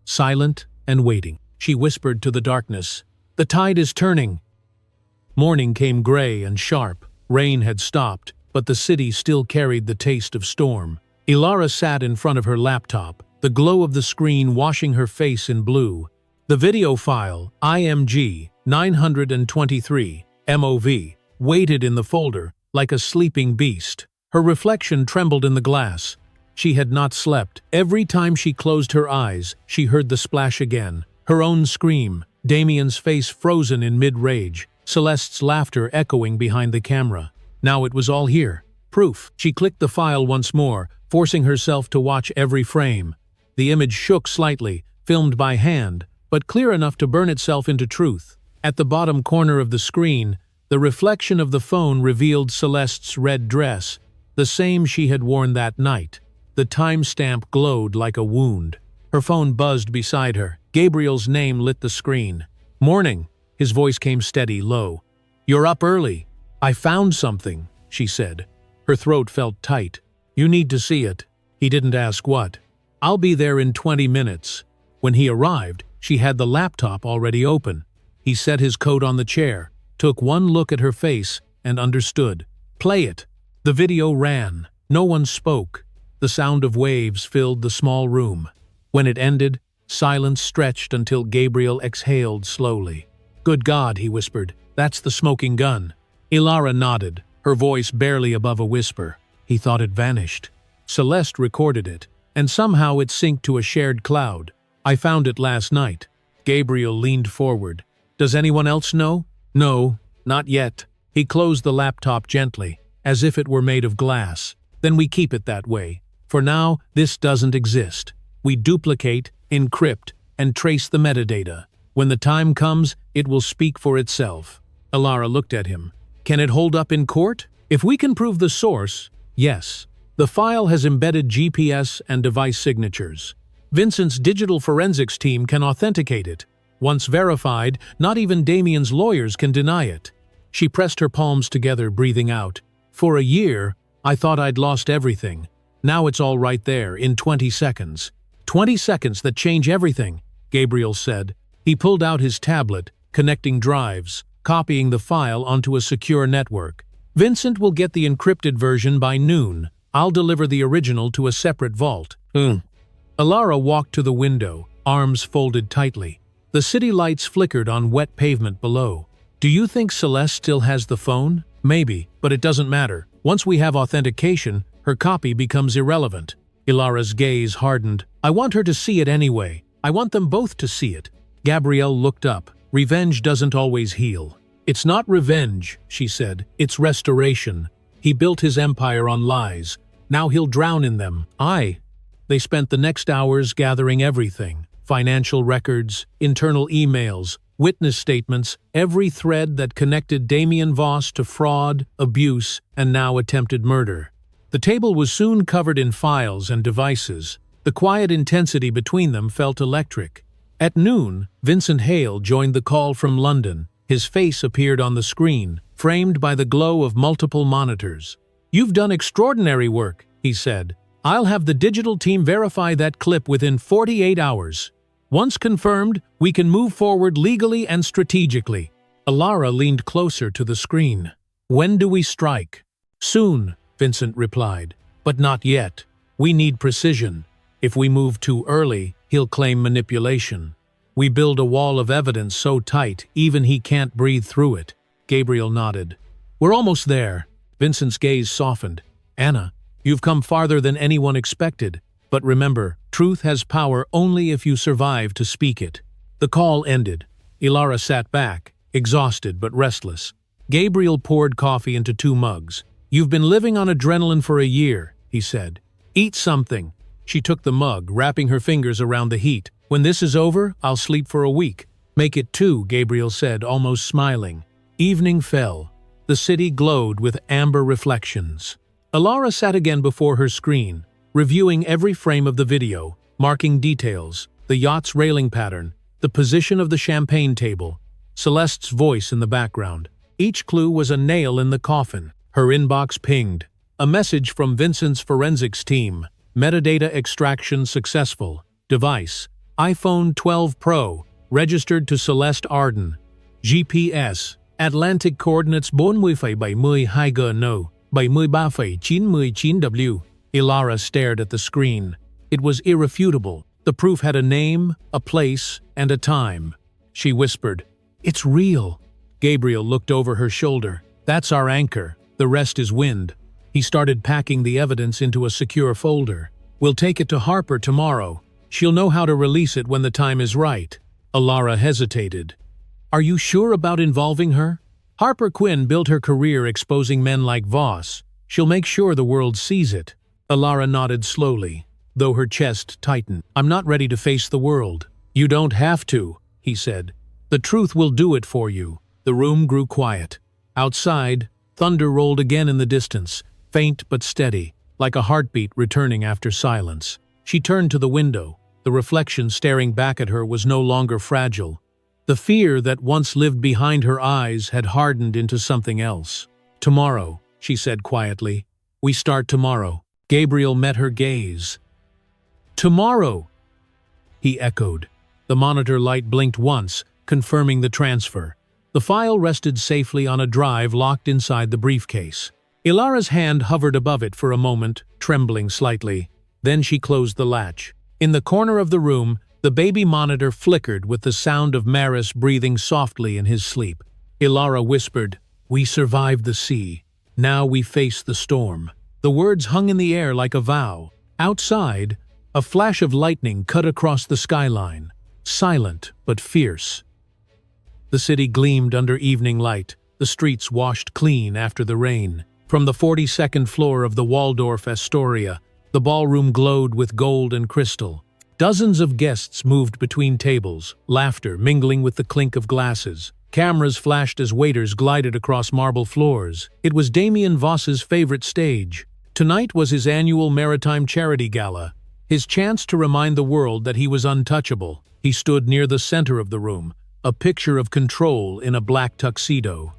silent and waiting. She whispered to the darkness, "The tide is turning." Morning came gray and sharp. Rain had stopped, but the city still carried the taste of storm. Ilara sat in front of her laptop, the glow of the screen washing her face in blue. The video file, IMG 923, MOV, waited in the folder, like a sleeping beast. Her reflection trembled in the glass. She had not slept. Every time she closed her eyes, she heard the splash again. Her own scream, Damien's face frozen in mid-rage, Celeste's laughter echoing behind the camera. Now it was all here. Proof. She clicked the file once more, forcing herself to watch every frame. The image shook slightly, filmed by hand, but clear enough to burn itself into truth. At the bottom corner of the screen, the reflection of the phone revealed Celeste's red dress, the same she had worn that night. The timestamp glowed like a wound. Her phone buzzed beside her. Gabriel's name lit the screen. "Morning." His voice came steady, low. "You're up early." "I found something," she said. Her throat felt tight. "You need to see it." He didn't ask what. "I'll be there in 20 minutes. When he arrived, she had the laptop already open. He set his coat on the chair, took one look at her face, and understood. "Play it." The video ran. No one spoke. The sound of waves filled the small room. When it ended, silence stretched until Gabriel exhaled slowly. "Good God," he whispered. "That's the smoking gun." Ilara nodded, her voice barely above a whisper. He thought it vanished. Celeste recorded it, and somehow it synced to a shared cloud. "I found it last night." Gabriel leaned forward. "Does anyone else know?" "No, not yet." He closed the laptop gently, as if it were made of glass. "Then we keep it that way. For now, this doesn't exist. We duplicate, encrypt, and trace the metadata. When the time comes, it will speak for itself." Ilara looked at him. "Can it hold up in court?" "If we can prove the source, yes. The file has embedded GPS and device signatures. Vincent's digital forensics team can authenticate it. Once verified, not even Damien's lawyers can deny it." She pressed her palms together, breathing out. "For a year, I thought I'd lost everything. Now it's all right there, in 20 seconds. 20 seconds that change everything," Gabriel said. He pulled out his tablet, connecting drives, copying the file onto a secure network. "Vincent will get the encrypted version by noon. I'll deliver the original to a separate vault." Ilara walked to the window, arms folded tightly. The city lights flickered on wet pavement below. "Do you think Celeste still has the phone?" "Maybe, but it doesn't matter. Once we have authentication, her copy becomes irrelevant." Ilara's gaze hardened. I want her to see it anyway. I want them both to see it. Gabrielle looked up. Revenge doesn't always heal. It's not revenge, she said. It's restoration. He built his empire on lies. Now he'll drown in them. They spent the next hours gathering everything. Financial records, internal emails, witness statements, every thread that connected Damien Voss to fraud, abuse, and now attempted murder. The table was soon covered in files and devices. The quiet intensity between them felt electric. At noon, Vincent Hale joined the call from London. His face appeared on the screen, framed by the glow of multiple monitors. "You've done extraordinary work," he said. "I'll have the digital team verify that clip within 48 hours. Once confirmed, we can move forward legally and strategically." Ilara leaned closer to the screen. "When do we strike?" "Soon," Vincent replied. "But not yet. We need precision. If we move too early, he'll claim manipulation. We build a wall of evidence so tight, even he can't breathe through it." Gabriel nodded. "We're almost there." Vincent's gaze softened. "Anna, you've come farther than anyone expected. But remember, truth has power only if you survive to speak it." The call ended. Ilara sat back, exhausted but restless. Gabriel poured coffee into 2 mugs. "You've been living on adrenaline for a year," he said. "Eat something." She took the mug, wrapping her fingers around the heat. "When this is over, I'll sleep for a week." "Make it 2, Gabriel said, almost smiling. Evening fell. The city glowed with amber reflections. Ilara sat again before her screen, reviewing every frame of the video, marking details, the yacht's railing pattern, the position of the champagne table, Celeste's voice in the background. Each clue was a nail in the coffin. Her inbox pinged. A message from Vincent's forensics team. Metadata extraction successful. Device: iPhone 12 Pro, registered to Celeste Arden. GPS: Atlantic coordinates 40,72G no, 73,99W. Ilara stared at the screen. It was irrefutable. The proof had a name, a place, and a time. She whispered, "It's real." Gabriel looked over her shoulder. "That's our anchor. The rest is wind." He started packing the evidence into a secure folder. "We'll take it to Harper tomorrow. She'll know how to release it when the time is right." Ilara hesitated. "Are you sure about involving her? Harper Quinn built her career exposing men like Voss. She'll make sure the world sees it." Ilara nodded slowly, though her chest tightened. "I'm not ready to face the world." "You don't have to," he said. "The truth will do it for you." The room grew quiet. Outside, thunder rolled again in the distance, faint but steady, like a heartbeat returning after silence. She turned to the window. The reflection staring back at her was no longer fragile. The fear that once lived behind her eyes had hardened into something else. "Tomorrow," she said quietly. "We start tomorrow." Gabriel met her gaze. "Tomorrow," he echoed. The monitor light blinked once, confirming the transfer. The file rested safely on a drive locked inside the briefcase. Ilara's hand hovered above it for a moment, trembling slightly. Then she closed the latch. In the corner of the room, the baby monitor flickered with the sound of Maris breathing softly in his sleep. Ilara whispered, "We survived the sea. Now we face the storm." The words hung in the air like a vow. Outside, a flash of lightning cut across the skyline, silent but fierce. The city gleamed under evening light, the streets washed clean after the rain. From the 42nd floor of the Waldorf Astoria, the ballroom glowed with gold and crystal. Dozens of guests moved between tables, laughter mingling with the clink of glasses. Cameras flashed as waiters glided across marble floors. It was Damien Voss's favorite stage. Tonight was his annual maritime charity gala, his chance to remind the world that he was untouchable. He stood near the center of the room, a picture of control in a black tuxedo.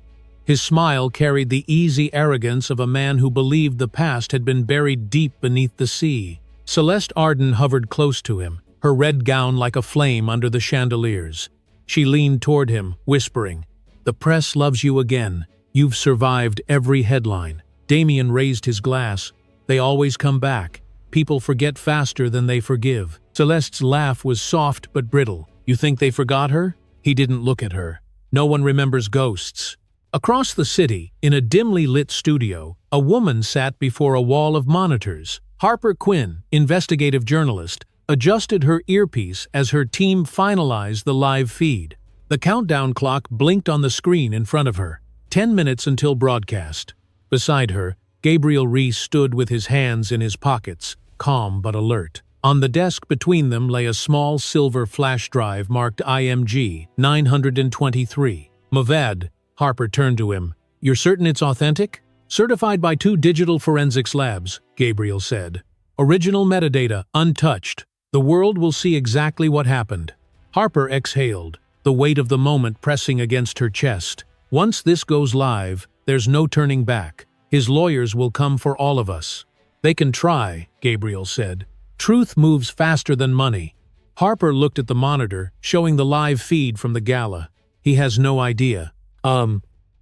His smile carried the easy arrogance of a man who believed the past had been buried deep beneath the sea. Celeste Arden hovered close to him, her red gown like a flame under the chandeliers. She leaned toward him, whispering, "The press loves you again. You've survived every headline." Damien raised his glass. "They always come back. People forget faster than they forgive." Celeste's laugh was soft but brittle. "You think they forgot her?" He didn't look at her. "No one remembers ghosts." Across the city, in a dimly lit studio, a woman sat before a wall of monitors. Harper Quinn, investigative journalist, adjusted her earpiece as her team finalized the live feed. The countdown clock blinked on the screen in front of her. 10 minutes until broadcast. Beside her, Gabriel Reese stood with his hands in his pockets, calm but alert. On the desk between them lay a small silver flash drive marked IMG 923. Maved, Harper turned to him. You're certain it's authentic? Certified by 2 digital forensics labs, Gabriel said. Original metadata, untouched. The world will see exactly what happened. Harper exhaled, the weight of the moment pressing against her chest. Once this goes live, there's no turning back. His lawyers will come for all of us. They can try, Gabriel said. Truth moves faster than money. Harper looked at the monitor, showing the live feed from the gala. He has no idea.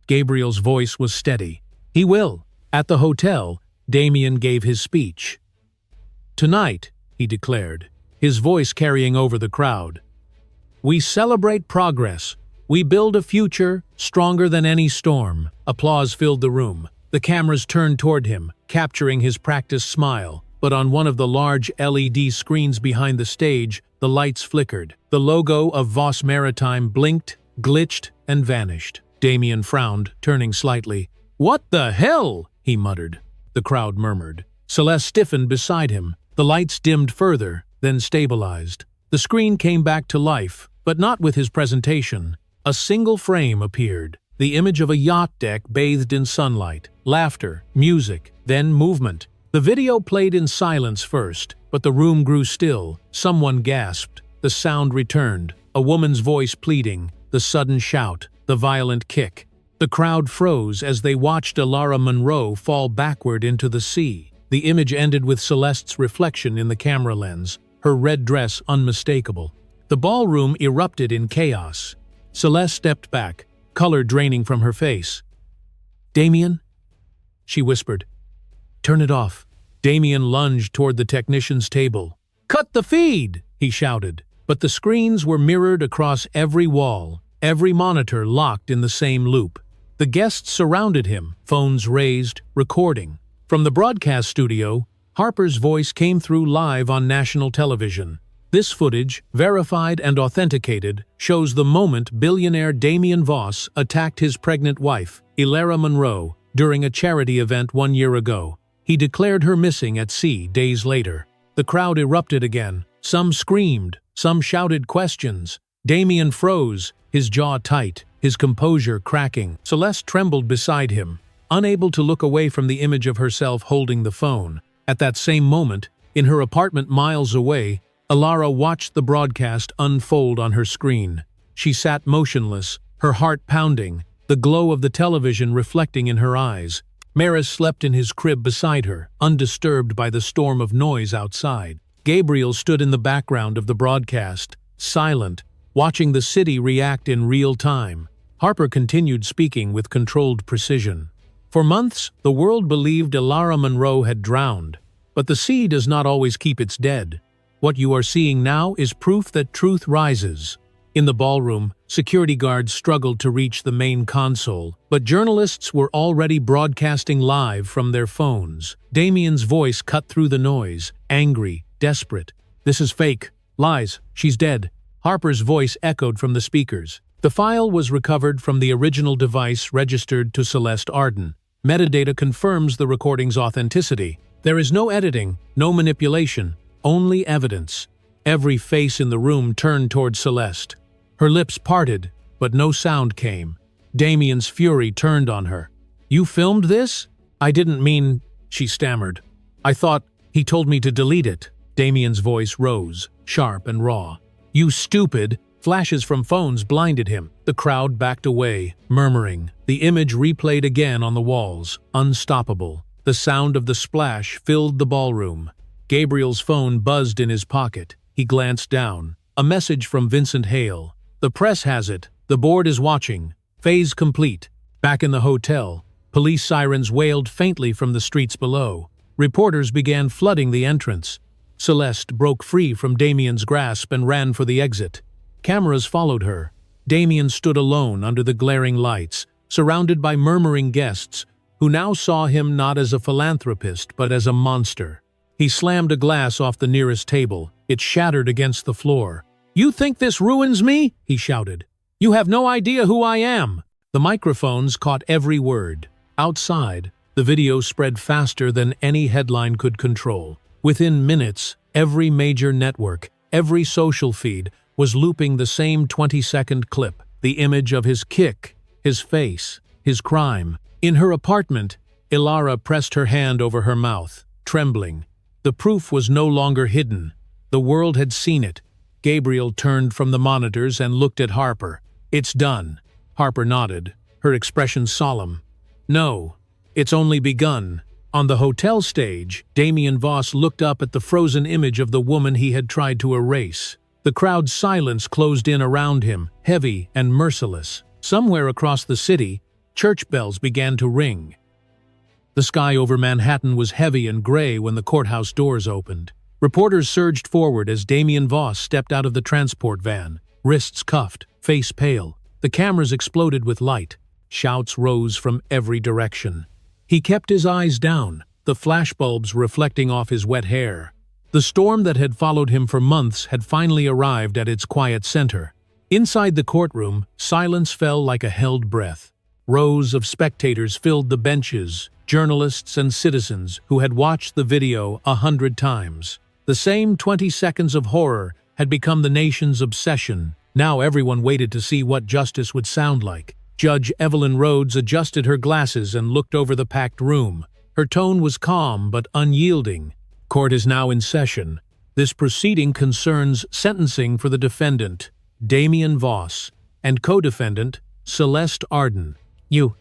Gabriel's voice was steady. He will. At the hotel, Damien gave his speech. Tonight, he declared, his voice carrying over the crowd. We celebrate progress. We build a future stronger than any storm. Applause filled the room. The cameras turned toward him, capturing his practiced smile. But on one of the large LED screens behind the stage, the lights flickered. The logo of Voss Maritime blinked, glitched, and vanished. Damien frowned, turning slightly. What the hell? He muttered. The crowd murmured. Celeste stiffened beside him. The lights dimmed further, then stabilized. The screen came back to life, but not with his presentation. A single frame appeared. The image of a yacht deck bathed in sunlight. Laughter, music, then movement. The video played in silence first, but the room grew still. Someone gasped. The sound returned. A woman's voice pleading. The sudden shout. The violent kick. The crowd froze as they watched Ilara Monroe fall backward into the sea. The image ended with Celeste's reflection in the camera lens, her red dress unmistakable. The ballroom erupted in chaos. Celeste stepped back, color draining from her face. Damien? She whispered. Turn it off. Damien lunged toward the technician's table. Cut the feed! He shouted. But the screens were mirrored across every wall, every monitor locked in the same loop. The guests surrounded him, phones raised, recording. From the broadcast studio, Harper's voice came through live on national television. This footage, verified and authenticated, shows the moment billionaire Damien Voss attacked his pregnant wife, Ilara Monroe, during a charity event 1 year ago. He declared her missing at sea days later. The crowd erupted again. Some screamed, some shouted questions. Damien froze, his jaw tight, his composure cracking. Celeste trembled beside him, unable to look away from the image of herself holding the phone. At that same moment, in her apartment miles away, Ilara watched the broadcast unfold on her screen. She sat motionless, her heart pounding, the glow of the television reflecting in her eyes. Maris slept in his crib beside her, undisturbed by the storm of noise outside. Gabriel stood in the background of the broadcast, silent, watching the city react in real time. Harper continued speaking with controlled precision. For months, the world believed Ilara Monroe had drowned. But the sea does not always keep its dead. What you are seeing now is proof that truth rises. In the ballroom, security guards struggled to reach the main console, but journalists were already broadcasting live from their phones. Damien's voice cut through the noise, angry, desperate. This is fake. Lies. She's dead. Harper's voice echoed from the speakers. The file was recovered from the original device registered to Celeste Arden. Metadata confirms the recording's authenticity. There is no editing, no manipulation, only evidence. Every face in the room turned toward Celeste. Her lips parted, but no sound came. Damien's fury turned on her. You filmed this? I didn't mean, she stammered. I thought he told me to delete it. Damien's voice rose, sharp and raw. You stupid! Flashes from phones blinded him. The crowd backed away, murmuring. The image replayed again on the walls, unstoppable. The sound of the splash filled the ballroom. Gabriel's phone buzzed in his pocket. He glanced down. A message from Vincent Hale. The press has it. The board is watching. Phase complete. Back in the hotel, police sirens wailed faintly from the streets below. Reporters began flooding the entrance. Celeste broke free from Damien's grasp and ran for the exit. Cameras followed her. Damien stood alone under the glaring lights, surrounded by murmuring guests, who now saw him not as a philanthropist but as a monster. He slammed a glass off the nearest table. It shattered against the floor. "You think this ruins me?" he shouted. "You have no idea who I am." The microphones caught every word. Outside, the video spread faster than any headline could control. Within minutes, every major network, every social feed, was looping the same 20-second clip. The image of his kick, his face, his crime. In her apartment, Ilara pressed her hand over her mouth, trembling. The proof was no longer hidden. The world had seen it. Gabriel turned from the monitors and looked at Harper. "It's done." Harper nodded, her expression solemn. "No, it's only begun." On the hotel stage, Damien Voss looked up at the frozen image of the woman he had tried to erase. The crowd's silence closed in around him, heavy and merciless. Somewhere across the city, church bells began to ring. The sky over Manhattan was heavy and gray when the courthouse doors opened. Reporters surged forward as Damien Voss stepped out of the transport van, wrists cuffed, face pale. The cameras exploded with light. Shouts rose from every direction. He kept his eyes down, the flashbulbs reflecting off his wet hair. The storm that had followed him for months had finally arrived at its quiet center. Inside the courtroom, silence fell like a held breath. Rows of spectators filled the benches, journalists and citizens who had watched the video 100 times. The same 20 seconds of horror had become the nation's obsession. Now everyone waited to see what justice would sound like. Judge Evelyn Rhodes adjusted her glasses and looked over the packed room. Her tone was calm but unyielding. "Court is now in session. This proceeding concerns sentencing for the defendant, Damien Voss, and co-defendant, Celeste Arden. You."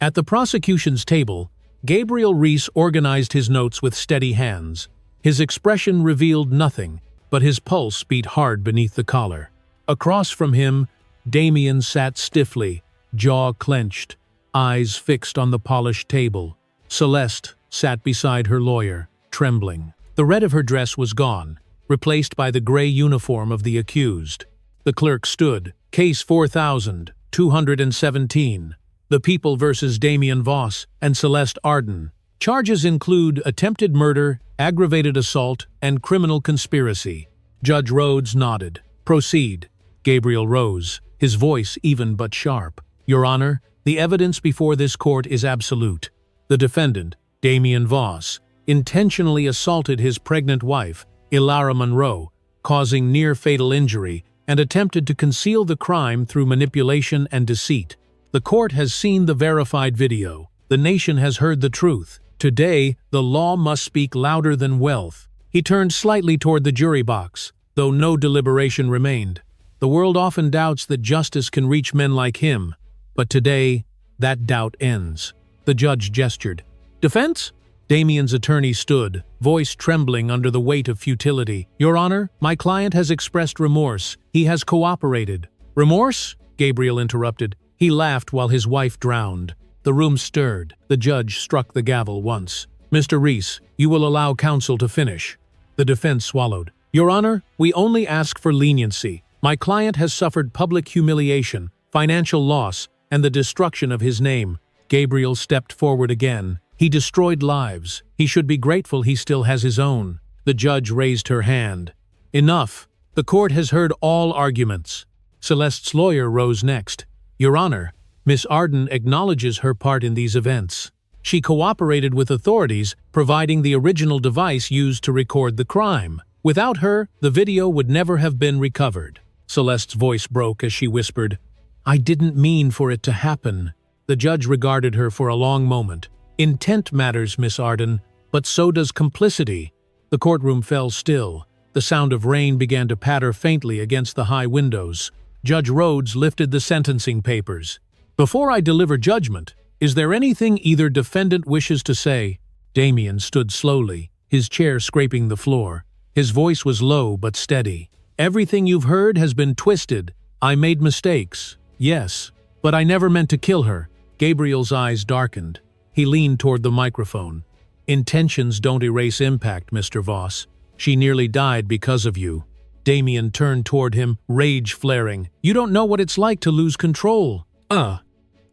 At the prosecution's table, Gabriel Reese organized his notes with steady hands. His expression revealed nothing, but his pulse beat hard beneath the collar. Across from him, Damien sat stiffly, jaw clenched, eyes fixed on the polished table. Celeste sat beside her lawyer, trembling. The red of her dress was gone, replaced by the gray uniform of the accused. The clerk stood. "Case 4217. The People versus Damien Voss and Celeste Arden. Charges include attempted murder, aggravated assault, and criminal conspiracy." Judge Rhodes nodded. "Proceed." Gabriel rose, his voice even but sharp. "Your Honor, the evidence before this court is absolute. The defendant, Damien Voss, intentionally assaulted his pregnant wife, Ilara Monroe, causing near-fatal injury, and attempted to conceal the crime through manipulation and deceit. The court has seen the verified video. The nation has heard the truth. Today, the law must speak louder than wealth." He turned slightly toward the jury box, though no deliberation remained. The world often doubts that justice can reach men like him, but today, that doubt ends. The judge gestured. "Defense?" Damien's attorney stood, voice trembling under the weight of futility. "Your Honor, my client has expressed remorse. He has cooperated." "Remorse?" Gabriel interrupted. He laughed while his wife drowned. The room stirred. The judge struck the gavel once. "Mr. Reese, you will allow counsel to finish." The defense swallowed. "Your Honor, we only ask for leniency. My client has suffered public humiliation, financial loss, and the destruction of his name." Gabriel stepped forward again. "He destroyed lives. He should be grateful he still has his own." The judge raised her hand. "Enough. The court has heard all arguments." Celeste's lawyer rose next. "Your Honor, Miss Arden acknowledges her part in these events. She cooperated with authorities, providing the original device used to record the crime. Without her, the video would never have been recovered." Celeste's voice broke as she whispered, "I didn't mean for it to happen." The judge regarded her for a long moment. "Intent matters, Miss Arden, but so does complicity." The courtroom fell still. The sound of rain began to patter faintly against the high windows. Judge Rhodes lifted the sentencing papers. "Before I deliver judgment, is there anything either defendant wishes to say?" Damien stood slowly, his chair scraping the floor. His voice was low but steady. "Everything you've heard has been twisted. I made mistakes. Yes, but I never meant to kill her." Gabriel's eyes darkened. He leaned toward the microphone. "Intentions don't erase impact, Mr. Voss. She nearly died because of you." Damien turned toward him, rage flaring. "You don't know what it's like to lose control."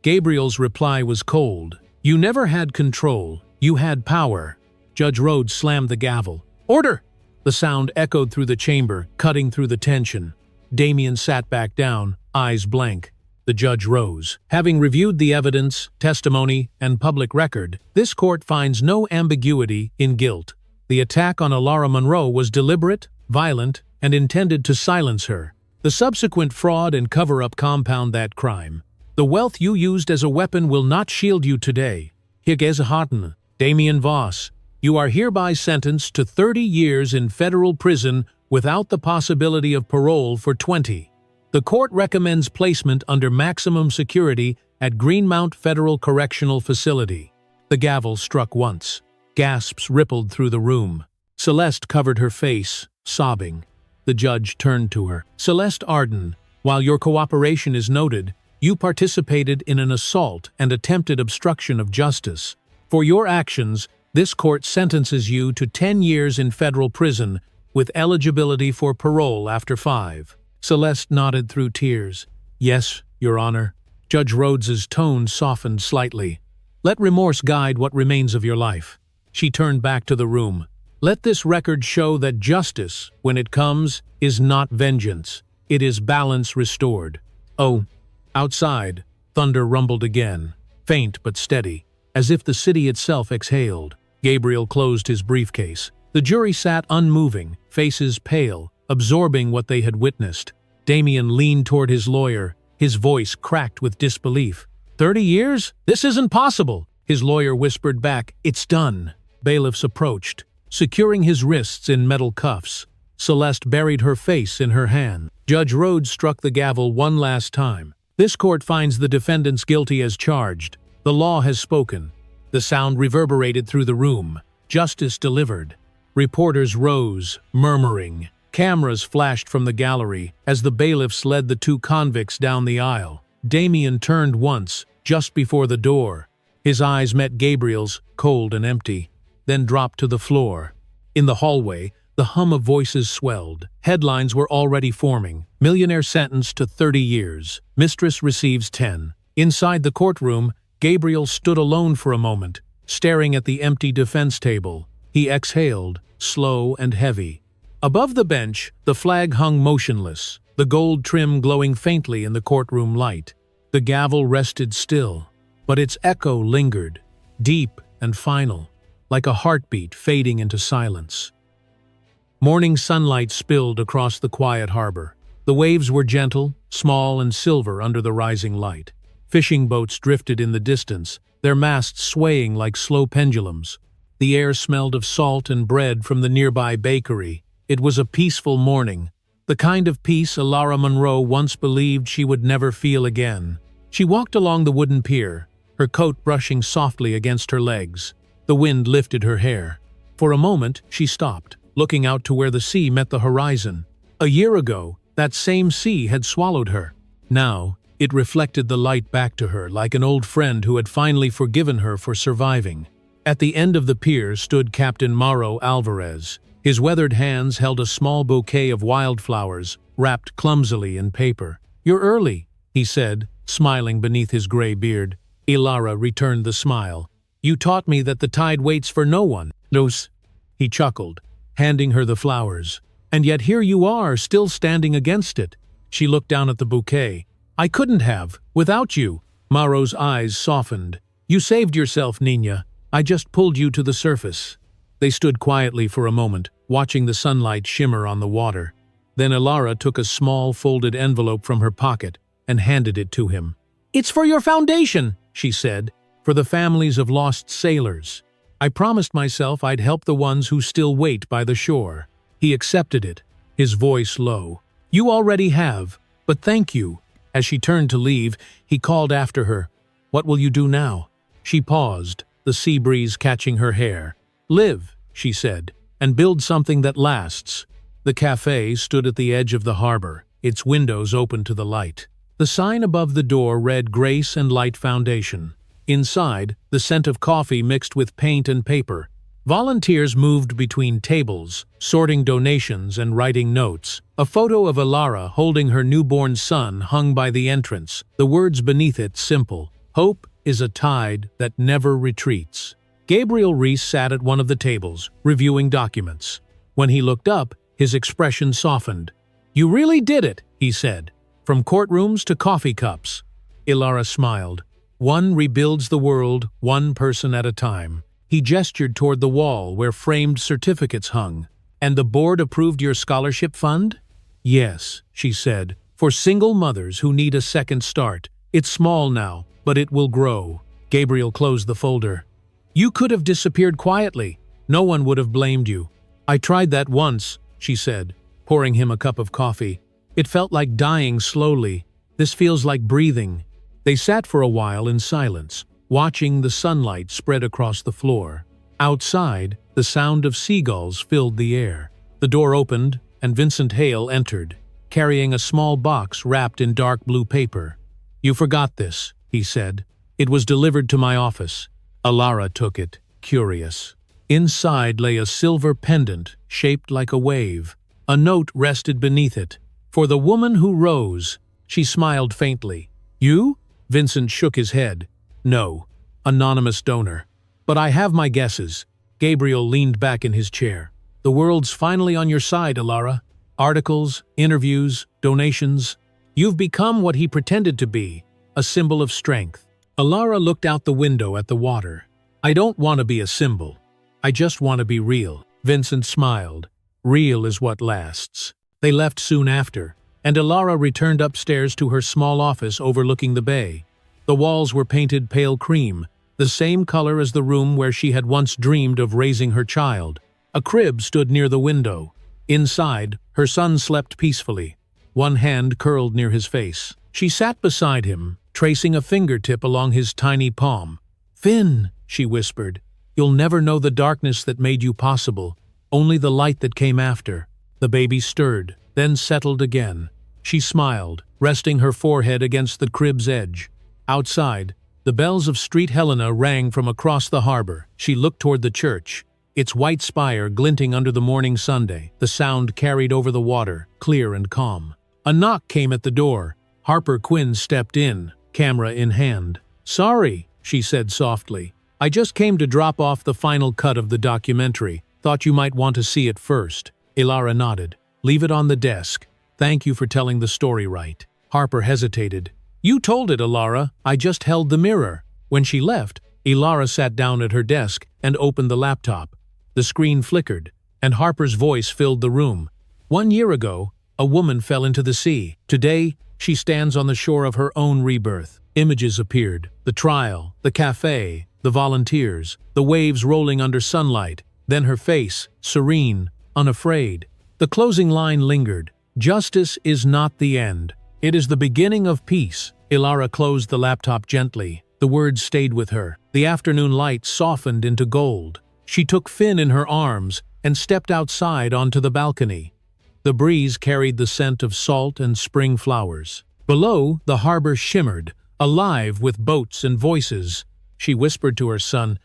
Gabriel's reply was cold. "You never had control. You had power." Judge Rhodes slammed the gavel. Order! The sound echoed through the chamber, cutting through the tension. Damien sat back down, eyes blank. The judge rose. Having reviewed the evidence, testimony, and public record, this court finds no ambiguity in guilt. The attack on Alara Monroe was deliberate, violent, and intended to silence her. The subsequent fraud and cover-up compound that crime. The wealth you used as a weapon will not shield you today. Geburtstag, Damien Voss. You are hereby sentenced to 30 years in federal prison without the possibility of parole for 20. The court recommends placement under maximum security at Greenmount Federal Correctional Facility. The gavel struck once. Gasps rippled through the room. Celeste covered her face, sobbing. The judge turned to her. Celeste Arden, while your cooperation is noted, you participated in an assault and attempted obstruction of justice. For your actions, this court sentences you to 10 years in federal prison with eligibility for parole after 5. Celeste nodded through tears. Yes, Your Honor. Judge Rhodes's tone softened slightly. Let remorse guide what remains of your life. She turned back to the room. Let this record show that justice, when it comes, is not vengeance. It is balance restored. Oh, outside, thunder rumbled again, faint but steady, as if the city itself exhaled. Gabriel closed his briefcase. The jury sat unmoving, faces pale, absorbing what they had witnessed. Damien leaned toward his lawyer, his voice cracked with disbelief. 30 years? This isn't possible. His lawyer whispered back, It's done. Bailiffs approached, securing his wrists in metal cuffs. Celeste buried her face in her hand. Judge Rhodes struck the gavel one last time. This court finds the defendants guilty as charged. The law has spoken. The sound reverberated through the room. Justice delivered. Reporters rose, murmuring. Cameras flashed from the gallery as the bailiffs led the 2 convicts down the aisle. Damien turned once, just before the door. His eyes met Gabriel's, cold and empty, then dropped to the floor. In the hallway, the hum of voices swelled. Headlines were already forming. Millionaire sentenced to 30 years. Mistress receives 10. Inside the courtroom, Gabriel stood alone for a moment, staring at the empty defense table. He exhaled, slow and heavy. Above the bench, the flag hung motionless, the gold trim glowing faintly in the courtroom light. The gavel rested still, but its echo lingered, deep and final, like a heartbeat fading into silence. Morning sunlight spilled across the quiet harbor. The waves were gentle, small and silver under the rising light. Fishing boats drifted in the distance, their masts swaying like slow pendulums. The air smelled of salt and bread from the nearby bakery. It was a peaceful morning, the kind of peace Alara Monroe once believed she would never feel again. She walked along the wooden pier, her coat brushing softly against her legs. The wind lifted her hair. For a moment, she stopped, looking out to where the sea met the horizon. A year ago, that same sea had swallowed her. Now, it reflected the light back to her like an old friend who had finally forgiven her for surviving. At the end of the pier stood Captain Mauro Alvarez. His weathered hands held a small bouquet of wildflowers, wrapped clumsily in paper. "You're early," he said, smiling beneath his gray beard. Alara returned the smile. "You taught me that the tide waits for no one." "Los," he chuckled, handing her the flowers. "And yet here you are, still standing against it." She looked down at the bouquet. "I couldn't have, without you." Mauro's eyes softened. "You saved yourself, Nina. I just pulled you to the surface." They stood quietly for a moment, watching the sunlight shimmer on the water. Then Alara took a small folded envelope from her pocket and handed it to him. "It's for your foundation," she said, "for the families of lost sailors. I promised myself I'd help the ones who still wait by the shore." He accepted it, his voice low. "You already have, but thank you." As she turned to leave, he called after her. "What will you do now?" She paused, the sea breeze catching her hair. "Live," she said, "and build something that lasts." The cafe stood at the edge of the harbor, its windows open to the light. The sign above the door read Grace and Light Foundation. Inside, the scent of coffee mixed with paint and paper. Volunteers moved between tables, sorting donations and writing notes. A photo of Alara holding her newborn son hung by the entrance, the words beneath it simple: "Hope is a tide that never retreats." Gabriel Reese sat at one of the tables, reviewing documents. When he looked up, his expression softened. "You really did it," he said. "From courtrooms to coffee cups." Ilara smiled. "One rebuilds the world, one person at a time." He gestured toward the wall where framed certificates hung. "And the board approved your scholarship fund?" "Yes," she said, "for single mothers who need a second start. It's small now, but it will grow." Gabriel closed the folder. "You could have disappeared quietly. No one would have blamed you." "I tried that once," she said, pouring him a cup of coffee. "It felt like dying slowly. This feels like breathing." They sat for a while in silence, watching the sunlight spread across the floor. Outside, the sound of seagulls filled the air. The door opened, and Vincent Hale entered, carrying a small box wrapped in dark blue paper. "You forgot this," he said. "It was delivered to my office." Ilara took it, curious. Inside lay a silver pendant shaped like a wave. A note rested beneath it. "For the woman who rose." She smiled faintly. "You?" Vincent shook his head. "No. Anonymous donor. But I have my guesses." Gabriel leaned back in his chair. "The world's finally on your side, Ilara. Articles, interviews, donations. You've become what he pretended to be, a symbol of strength." Ilara looked out the window at the water. "I don't want to be a symbol. I just want to be real." Vincent smiled. "Real is what lasts." They left soon after, and Ilara returned upstairs to her small office overlooking the bay. The walls were painted pale cream, the same color as the room where she had once dreamed of raising her child. A crib stood near the window. Inside, her son slept peacefully, one hand curled near his face. She sat beside him, tracing a fingertip along his tiny palm. "Finn," she whispered, "you'll never know the darkness that made you possible, only the light that came after." The baby stirred, then settled again. She smiled, resting her forehead against the crib's edge. Outside, the bells of Street Helena rang from across the harbor. She looked toward the church, its white spire glinting under the morning Sunday. The sound carried over the water, clear and calm. A knock came at the door. Harper Quinn stepped in, camera in hand. "Sorry," she said softly. "I just came to drop off the final cut of the documentary. Thought you might want to see it first." Ilara nodded. "Leave it on the desk. Thank you for telling the story right." Harper hesitated. "You told it, Ilara. I just held the mirror." When she left, Ilara sat down at her desk and opened the laptop. The screen flickered, and Harper's voice filled the room. "1 year ago, a woman fell into the sea. Today, she stands on the shore of her own rebirth." Images appeared. The trial, the cafe, the volunteers, the waves rolling under sunlight. Then her face, serene, unafraid. The closing line lingered. "Justice is not the end. It is the beginning of peace." Ilara closed the laptop gently. The words stayed with her. The afternoon light softened into gold. She took Finn in her arms and stepped outside onto the balcony. The breeze carried the scent of salt and spring flowers. Below, the harbor shimmered, alive with boats and voices. She whispered to her son,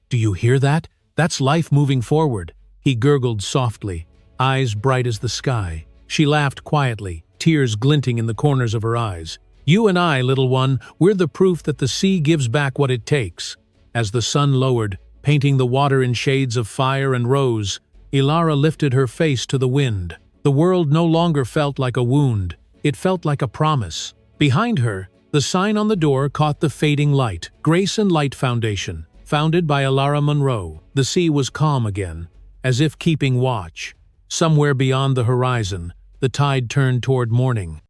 "Do you hear that? That's life moving forward." He gurgled softly, eyes bright as the sky. She laughed quietly, tears glinting in the corners of her eyes. "You and I, little one, we're the proof that the sea gives back what it takes." As the sun lowered, painting the water in shades of fire and rose, Ilara lifted her face to the wind. The world no longer felt like a wound. It felt like a promise. Behind her, the sign on the door caught the fading light. Grace and Light Foundation, founded by Ilara Monroe. The sea was calm again, as if keeping watch. Somewhere beyond the horizon, the tide turned toward morning.